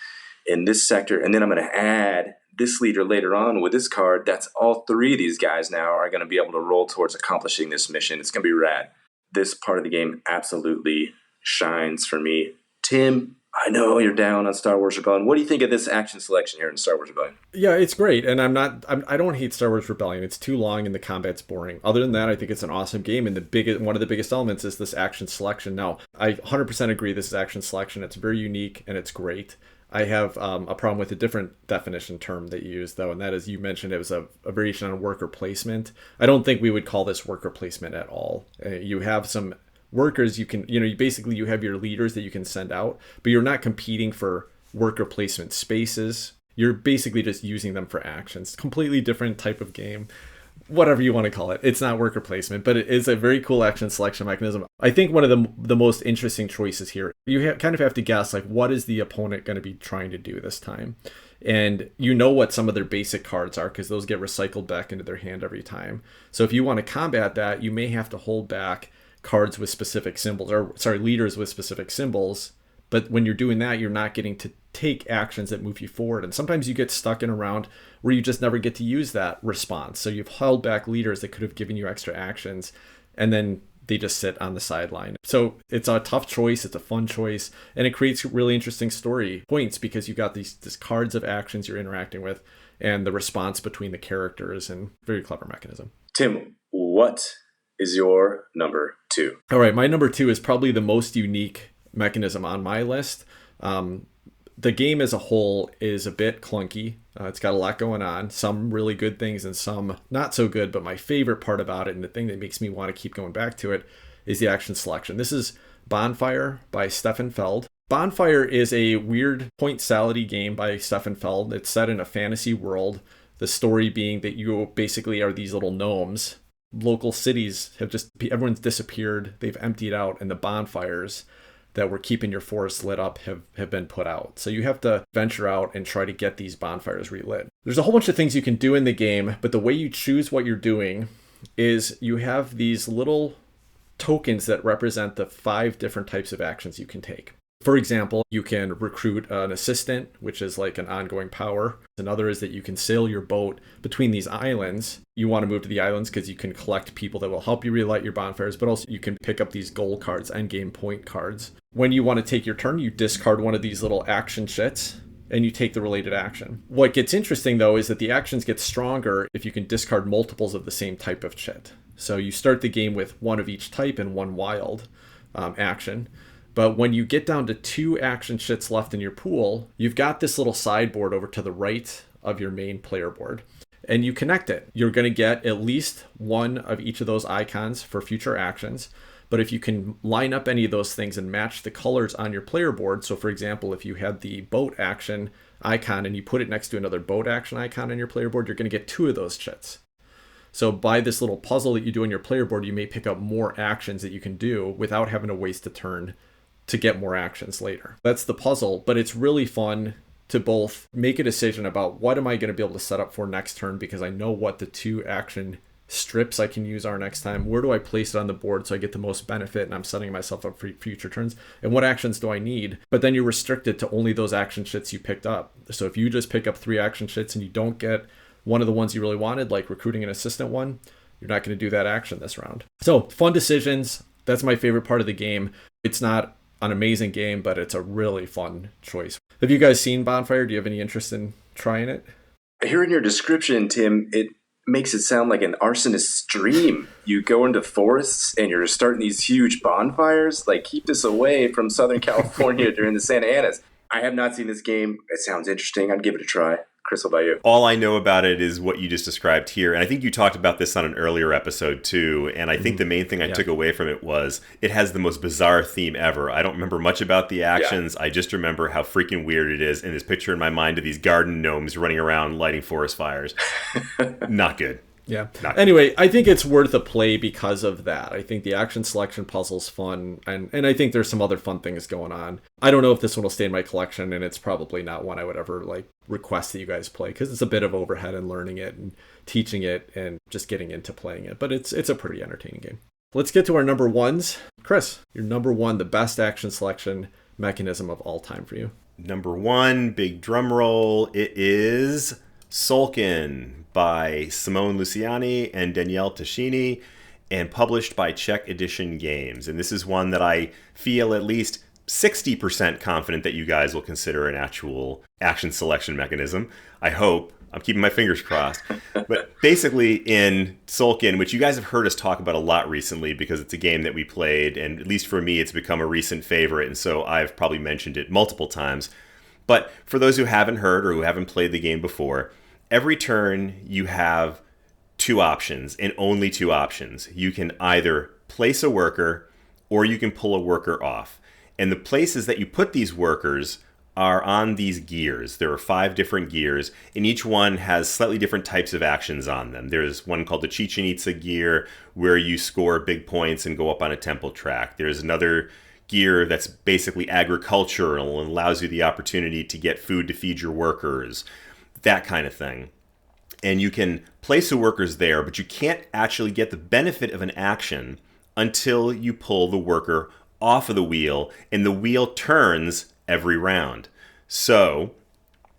in this sector, and then I'm going to add this leader later on with this card. That's all 3 of these guys now are going to be able to roll towards accomplishing this mission. It's going to be rad. This part of the game absolutely shines for me. Tim, I know you're down on Star Wars Rebellion. What do you think of this action selection here in Star Wars Rebellion? Yeah, it's great, and I don't hate Star Wars Rebellion. It's too long and the combat's boring. Other than that, I think it's an awesome game, and one of the biggest elements is this action selection. Now, I 100% agree this is action selection. It's very unique and it's great. I have a problem with a different definition term that you used, though, and that is you mentioned it was a variation on worker placement. I don't think we would call this worker placement at all. You have some workers you have your leaders that you can send out, but you're not competing for worker placement spaces. You're basically just using them for actions. Completely different type of game, whatever you want to call it. It's not worker placement, but it is a very cool action selection mechanism. I think one of the most interesting choices here, you kind of have to guess, like, what is the opponent going to be trying to do this time? And you know what some of their basic cards are, because those get recycled back into their hand every time. So if you want to combat that, you may have to hold back cards with specific symbols, leaders with specific symbols. But when you're doing that, you're not getting to take actions that move you forward. And sometimes you get stuck in a round where you just never get to use that response. So you've held back leaders that could have given you extra actions, and then they just sit on the sideline. So it's a tough choice. It's a fun choice. And it creates really interesting story points because you've got these cards of actions you're interacting with and the response between the characters, and very clever mechanism. Tim, what is your number 2? All right, my number 2 is probably the most unique mechanism on my list. The game as a whole is a bit clunky. It's got a lot going on, some really good things and some not so good, but my favorite part about it, and the thing that makes me want to keep going back to it, is the action selection. This is Bonfire by Stefan Feld. Bonfire is a weird point salad-y game by Stefan Feld. It's set in a fantasy world, the story being that you basically are these little gnomes. Local cities everyone's disappeared, they've emptied out, and the bonfires that were keeping your forest lit up have been put out. So you have to venture out and try to get these bonfires relit. There's a whole bunch of things you can do in the game, but the way you choose what you're doing is you have these little tokens that represent the 5 different types of actions you can take. For example, you can recruit an assistant, which is like an ongoing power. Another is that you can sail your boat between these islands. You want to move to the islands because you can collect people that will help you relight your bonfires, but also you can pick up these goal cards, endgame point cards. When you want to take your turn, you discard one of these little action shits and you take the related action. What gets interesting, though, is that the actions get stronger if you can discard multiples of the same type of shit. So you start the game with one of each type and one wild action. But when you get down to 2 action shits left in your pool, you've got this little sideboard over to the right of your main player board. And you connect it. You're going to get at least one of each of those icons for future actions. But if you can line up any of those things and match the colors on your player board, so for example, if you had the boat action icon and you put it next to another boat action icon on your player board, you're going to get 2 of those shits. So by this little puzzle that you do on your player board, you may pick up more actions that you can do without having to waste a turn to get more actions later. That's the puzzle, but it's really fun to both make a decision about what am I going to be able to set up for next turn because I know what the 2 action strips I can use are next time. Where do I place it on the board so I get the most benefit and I'm setting myself up for future turns? And what actions do I need? But then you're restricted to only those action shits you picked up. So if you just pick up 3 action shits and you don't get one of the ones you really wanted, like recruiting an assistant one, you're not going to do that action this round. So fun decisions. That's my favorite part of the game. It's not an amazing game, but it's a really fun choice. Have you guys seen Bonfire? Do you have any interest in trying it? Hearing your description, Tim, it makes it sound like an arsonist's dream. You go into forests and you're starting these huge bonfires. Like, keep this away from Southern California during the Santa Anas. I have not seen this game. It sounds interesting. I'd give it a try. Chris, what about you? All I know about it is what you just described here. And I think you talked about this on an earlier episode too. And I think the main thing I took away from it was it has the most bizarre theme ever. I don't remember much about the actions. I just remember how freaking weird it is. And this picture in my mind of these garden gnomes running around lighting forest fires. Not good. Yeah. Anyway, I think it's worth a play because of that. I think the action selection puzzle's fun, and I think there's some other fun things going on. I don't know if this one will stay in my collection, and it's probably not one I would ever request that you guys play because it's a bit of overhead in learning it and teaching it and just getting into playing it. But it's a pretty entertaining game. Let's get to our number 1s. Chris, your number 1, the best action selection mechanism of all time for you. Number 1, big drum roll. It is Tzolk'in by Simone Luciani and Daniele Tascini, and published by Czech Edition Games. And this is one that I feel at least 60% confident that you guys will consider an actual action selection mechanism. I hope. I'm keeping my fingers crossed. But basically in Tzolk'in, which you guys have heard us talk about a lot recently because it's a game that we played, and at least for me, it's become a recent favorite, and so I've probably mentioned it multiple times. But for those who haven't heard or who haven't played the game before, every turn you have two options, and only two options. You can either place a worker or you can pull a worker off. And the places that you put these workers are on these gears. There are 5 different gears, and each one has slightly different types of actions on them. There's one called the Chichen Itza gear, where you score big points and go up on a temple track. There's another gear that's basically agricultural and allows you the opportunity to get food to feed your workers, that kind of thing. And you can place the workers there, but you can't actually get the benefit of an action until you pull the worker off of the wheel, and the wheel turns every round. So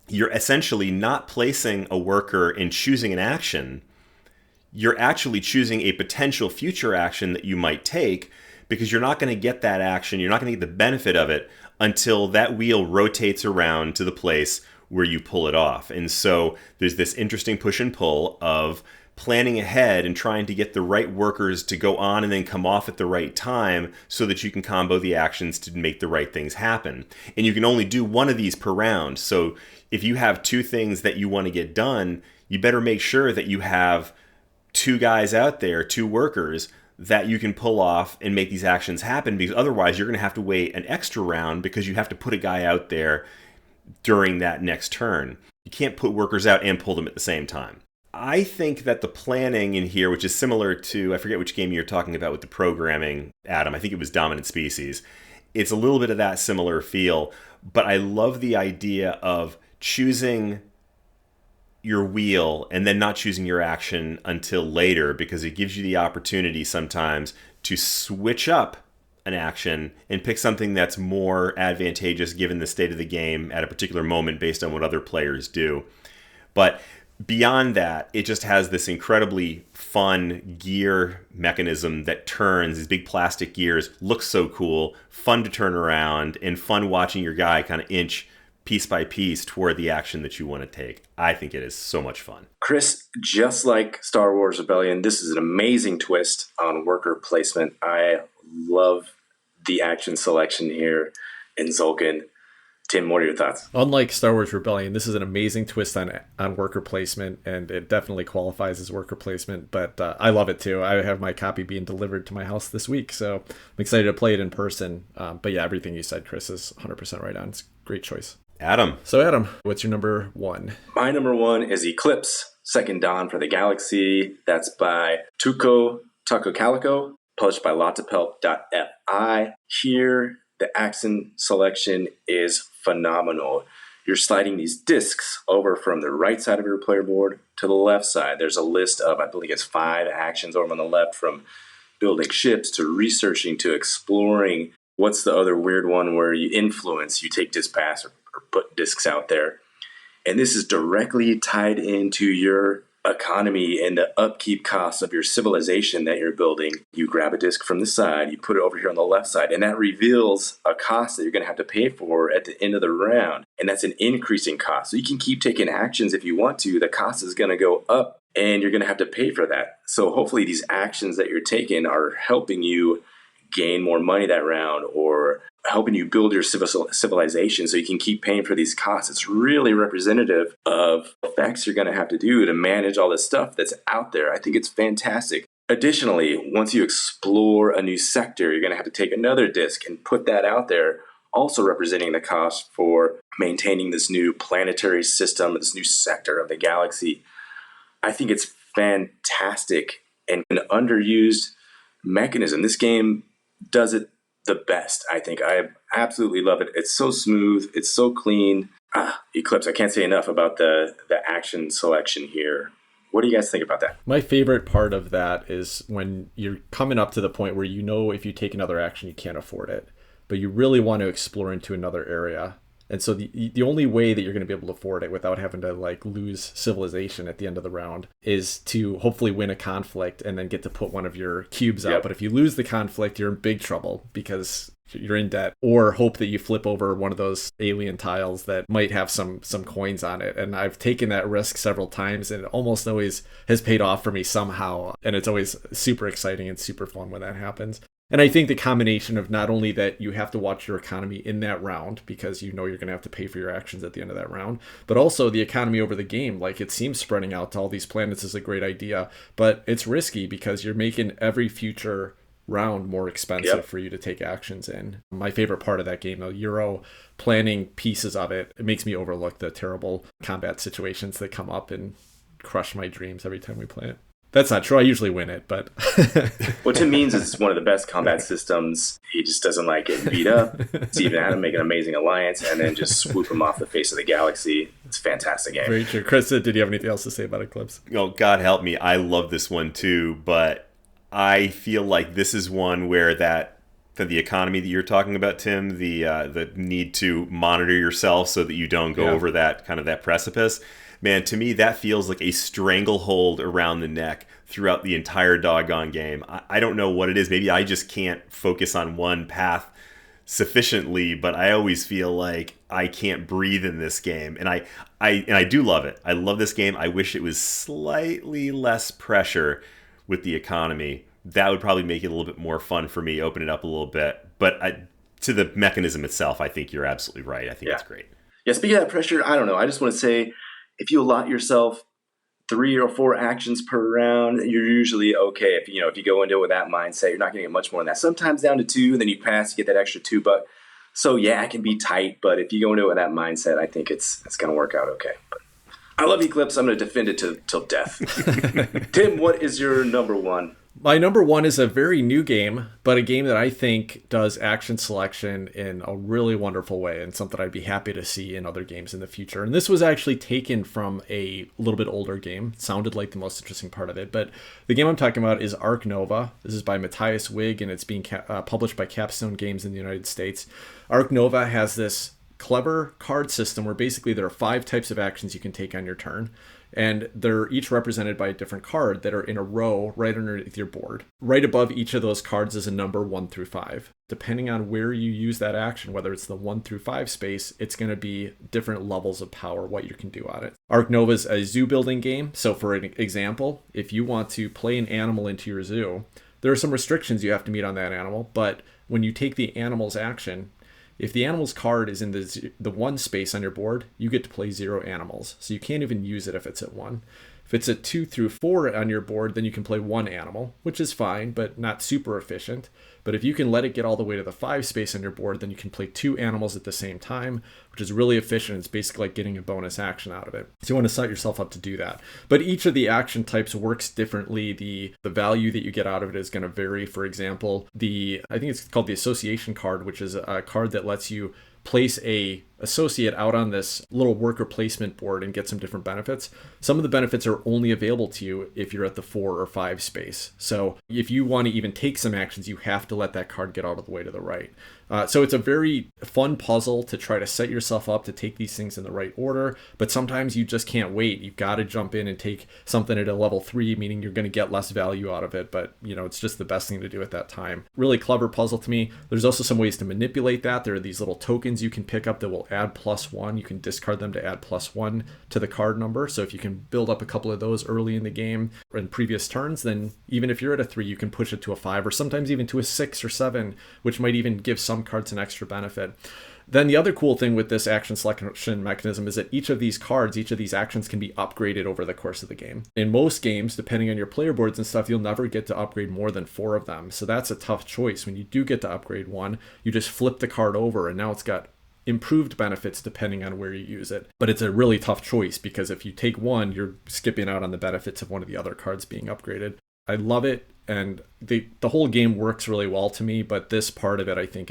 you're essentially not placing a worker and choosing an action. You're actually choosing a potential future action that you might take, because you're not going to get that action, you're not going to get the benefit of it until that wheel rotates around to the place where you pull it off. And so there's this interesting push and pull of planning ahead and trying to get the right workers to go on and then come off at the right time so that you can combo the actions to make the right things happen. And you can only do one of these per round. So if you have 2 things that you want to get done, you better make sure that you have 2 guys out there, 2 workers, that you can pull off and make these actions happen, because otherwise you're going to have to wait an extra round because you have to put a guy out there during that next turn. You can't put workers out and pull them at the same time. I think that the planning in here, which is similar to, I forget which game you're talking about with the programming, Adam, I think it was Dominant Species. It's a little bit of that similar feel, but I love the idea of choosing your wheel and then not choosing your action until later, because it gives you the opportunity sometimes to switch up an action and pick something that's more advantageous given the state of the game at a particular moment based on what other players do. But beyond that, it just has this incredibly fun gear mechanism that turns. These big plastic gears look so cool, fun to turn around, and fun watching your guy kind of inch piece by piece toward the action that you want to take. I think it is so much fun. Chris, just like Star Wars Rebellion, this is an amazing twist on worker placement. I love the action selection here in Tzolk'in. Tim, what are your thoughts? Unlike Star Wars Rebellion, this is an amazing twist on worker placement, and it definitely qualifies as worker placement, but I love it too. I have my copy being delivered to my house this week, so I'm excited to play it in person. But yeah, everything you said, Chris, is 100% right on. It's a great choice. Adam. So Adam, what's your number 1? My number 1 is Eclipse, Second Dawn for the Galaxy. That's by Tuco Calico, published by Lotapelt.fi. Here, the action selection is phenomenal. You're sliding these discs over from the right side of your player board to the left side. There's a list of, I believe it's 5 actions over on the left, from building ships to researching to exploring. What's the other weird one where you influence? You take disc pass or put discs out there. And this is directly tied into your economy and the upkeep costs of your civilization that you're building. You grab a disc from the side, you put it over here on the left side, and that reveals a cost that you're going to have to pay for at the end of the round. And that's an increasing cost. So you can keep taking actions if you want to. The cost is going to go up and you're going to have to pay for that. So hopefully these actions that you're taking are helping you gain more money that round, or helping you build your civilization so you can keep paying for these costs. It's really representative of effects you're going to have to do to manage all this stuff that's out there. I think it's fantastic. Additionally, once you explore a new sector, you're going to have to take another disc and put that out there, also representing the cost for maintaining this new planetary system, this new sector of the galaxy. I think it's fantastic and an underused mechanism. This game does it the best, I think. I absolutely love it. It's so smooth. It's so clean. Eclipse, I can't say enough about the action selection here. What do you guys think about that? My favorite part of that is when you're coming up to the point where you know if you take another action, you can't afford it, but you really want to explore into another area. And so the only way that you're going to be able to afford it without having to like lose civilization at the end of the round is to hopefully win a conflict and then get to put one of your cubes out. But if you lose the conflict, you're in big trouble because you're in debt, or hope that you flip over one of those alien tiles that might have some coins on it. And I've taken that risk several times, and it almost always has paid off for me somehow. And it's always super exciting and super fun when that happens. And I think the combination of not only that you have to watch your economy in that round because you know you're going to have to pay for your actions at the end of that round, but also the economy over the game. Like, it seems spreading out to all these planets is a great idea, but it's risky because you're making every future round more expensive for you to take actions in. My favorite part of that game, though, Euro planning pieces of it, it makes me overlook the terrible combat situations that come up and crush my dreams every time we play it. That's not true. I usually win it, but... What Tim means is it's one of the best combat systems. He just doesn't like getting beat up. It's even Adam make an amazing alliance and then just swoop him off the face of the galaxy. It's a fantastic game. Very true. Chris, did you have anything else to say about Eclipse? Oh, God help me. I love this one too, but I feel like this is one where the economy that you're talking about, Tim, the need to monitor yourself so that you don't go over that kind of that precipice. Man, to me, that feels like a stranglehold around the neck throughout the entire doggone game. I don't know what it is. Maybe I just can't focus on one path sufficiently, but I always feel like I can't breathe in this game. And I do love it. I love this game. I wish it was slightly less pressure with the economy. That would probably make it a little bit more fun for me, open it up a little bit. But to the mechanism itself, I think you're absolutely right. I think it's great. Yeah, speaking of that pressure, I don't know. I just want to say, if you allot yourself 3 or 4 actions per round, you're usually okay. If you go into it with that mindset, you're not going to get much more than that. Sometimes down to 2, and then you pass, you get that extra 2 bucks. So yeah, it can be tight, but if you go into it with that mindset, I think it's going to work out okay. But I love Eclipse. I'm going to defend it till death. Tim, what is your number 1? My number 1 is a very new game, but a game that I think does action selection in a really wonderful way and something I'd be happy to see in other games in the future. And this was actually taken from a little bit older game. It sounded like the most interesting part of it, but the game I'm talking about is Ark Nova. This is by Matthias Wig, and it's being published by Capstone Games in the United States. Ark Nova has this clever card system where basically there are 5 types of actions you can take on your turn. And they're each represented by a different card that are in a row right underneath your board. Right above each of those cards is a number 1 through 5. Depending on where you use that action, whether it's the 1 through 5 space, it's going to be different levels of power, what you can do on it. Ark Nova is a zoo building game. So for an example, if you want to play an animal into your zoo, there are some restrictions you have to meet on that animal. But when you take the animal's action, if the animal's card is in the 1 space on your board, you get to play 0 animals. So you can't even use it if it's at 1. If it's at 2 through 4 on your board, then you can play 1 animal, which is fine, but not super efficient. But if you can let it get all the way to the 5 space on your board, then you can play 2 animals at the same time, which is really efficient. It's basically like getting a bonus action out of it. So you want to set yourself up to do that. But each of the action types works differently. The value that you get out of it is going to vary. For example, I think it's called the association card, which is a card that lets you place a associate out on this little worker placement board and get some different benefits. Some of the benefits are only available to you if you're at the 4 or 5 space. So if you want to even take some actions, you have to let that card get out of the way to the right. So it's a very fun puzzle to try to set yourself up to take these things in the right order, but sometimes you just can't wait. You've got to jump in and take something at a level 3, meaning you're going to get less value out of it, but it's just the best thing to do at that time. Really clever puzzle to me. There's also some ways to manipulate that. There are these little tokens you can pick up that will add +1. You can discard them to add +1 to the card number. So if you can build up a couple of those early in the game or in previous turns, then even if you're at a 3, you can push it to a 5 or sometimes even to a 6 or 7, which might even give some cards an extra benefit. Then the other cool thing with this action selection mechanism is that each of these cards, each of these actions can be upgraded over the course of the game. In most games, depending on your player boards and stuff, you'll never get to upgrade more than 4 of them. So that's a tough choice. When you do get to upgrade one, you just flip the card over and now it's got improved benefits depending on where you use it. But it's a really tough choice because if you take one, you're skipping out on the benefits of one of the other cards being upgraded. I love it, and the whole game works really well to me, but this part of it I think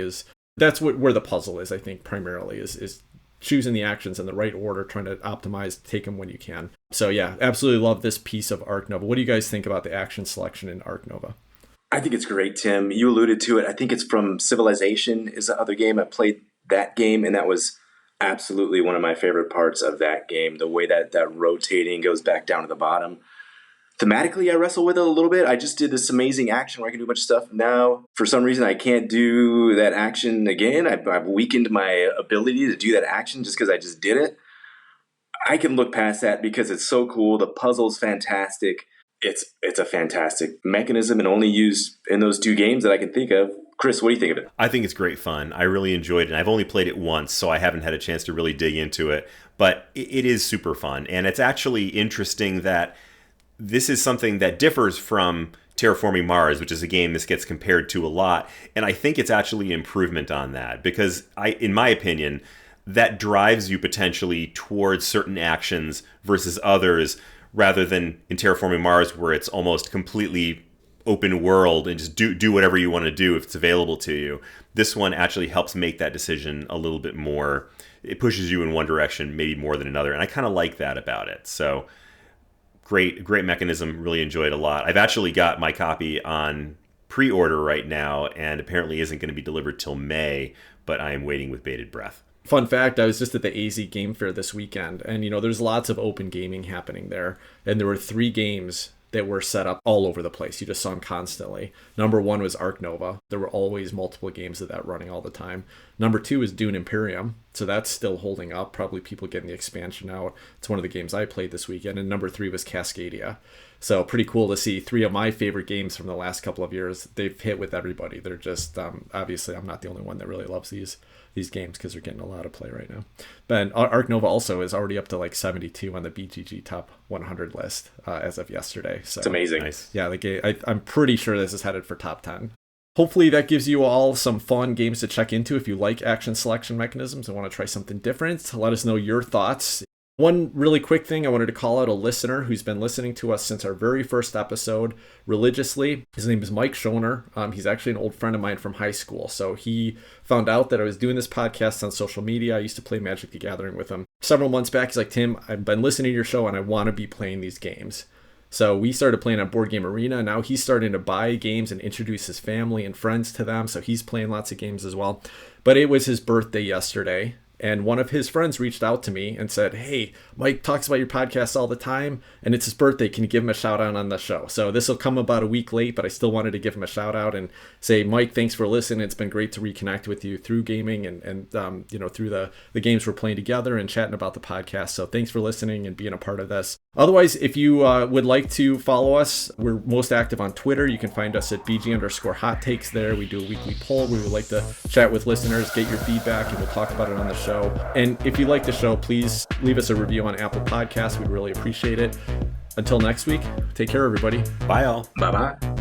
that's where the puzzle is, I think, primarily, is choosing the actions in the right order, trying to optimize, take them when you can. So yeah, absolutely love this piece of Ark Nova. What do you guys think about the action selection in Ark Nova? I think it's great, Tim. You alluded to it. I think it's from Civilization is the other game. I played that game, and that was absolutely one of my favorite parts of that game. The way that rotating goes back down to the bottom. Thematically, I wrestle with it a little bit. I just did this amazing action where I can do a bunch of stuff. Now, for some reason, I can't do that action again. I've weakened my ability to do that action just because I just did it. I can look past that because it's so cool. The puzzle's fantastic. It's a fantastic mechanism and only used in those 2 games that I can think of. Chris, what do you think of it? I think it's great fun. I really enjoyed it. I've only played it once, so I haven't had a chance to really dig into it. But it is super fun. And it's actually interesting that this is something that differs from Terraforming Mars, which is a game this gets compared to a lot. And I think it's actually an improvement on that because, in my opinion, that drives you potentially towards certain actions versus others, rather than in Terraforming Mars where it's almost completely open world and just do whatever you want to do if it's available to you. This one actually helps make that decision a little bit more. It pushes you in one direction, maybe more than another. And I kind of like that about it. So great mechanism. Really enjoyed it a lot. I've actually got my copy on pre-order right now and apparently isn't going to be delivered till May, but I am waiting with bated breath. Fun fact, I was just at the AZ Game Fair this weekend, and there's lots of open gaming happening there, and there were 3 games that were set up all over the place. You just saw them constantly. Number 1 was Ark Nova. There were always multiple games of that running all the time. Number 2 is Dune Imperium, so that's still holding up. Probably people getting the expansion out. It's one of the games I played this weekend. And number 3 was Cascadia. So pretty cool to see 3 of my favorite games from the last couple of years. They've hit with everybody. They're just, obviously, I'm not the only one that really loves these games because they're getting a lot of play right now. But Ark Nova also is already up to like 72 on the BGG top 100 list as of yesterday. So it's amazing. Nice. Yeah, I'm pretty sure this is headed for top 10. Hopefully that gives you all some fun games to check into if you like action selection mechanisms and want to try something different. Let us know your thoughts. One really quick thing, I wanted to call out a listener who's been listening to us since our very first episode religiously. His name is Mike Schoner. He's actually an old friend of mine from high school. So he found out that I was doing this podcast on social media. I used to play Magic the Gathering with him. Several months back, he's like, Tim, I've been listening to your show and I want to be playing these games. So we started playing on Board Game Arena. Now he's starting to buy games and introduce his family and friends to them. So he's playing lots of games as well. But it was his birthday yesterday. And one of his friends reached out to me and said, hey, Mike talks about your podcast all the time, and it's his birthday. Can you give him a shout out on the show? So this will come about a week late, but I still wanted to give him a shout out and say, Mike, thanks for listening. It's been great to reconnect with you through gaming and through the games we're playing together and chatting about the podcast. So thanks for listening and being a part of this. Otherwise, if you would like to follow us, we're most active on Twitter. You can find us at BG_hot takes there. We do a weekly poll. We would like to chat with listeners, get your feedback, and we'll talk about it on the show. And if you like the show, please leave us a review on Apple Podcasts. We'd really appreciate it. Until next week, take care, everybody. Bye, all. Bye-bye.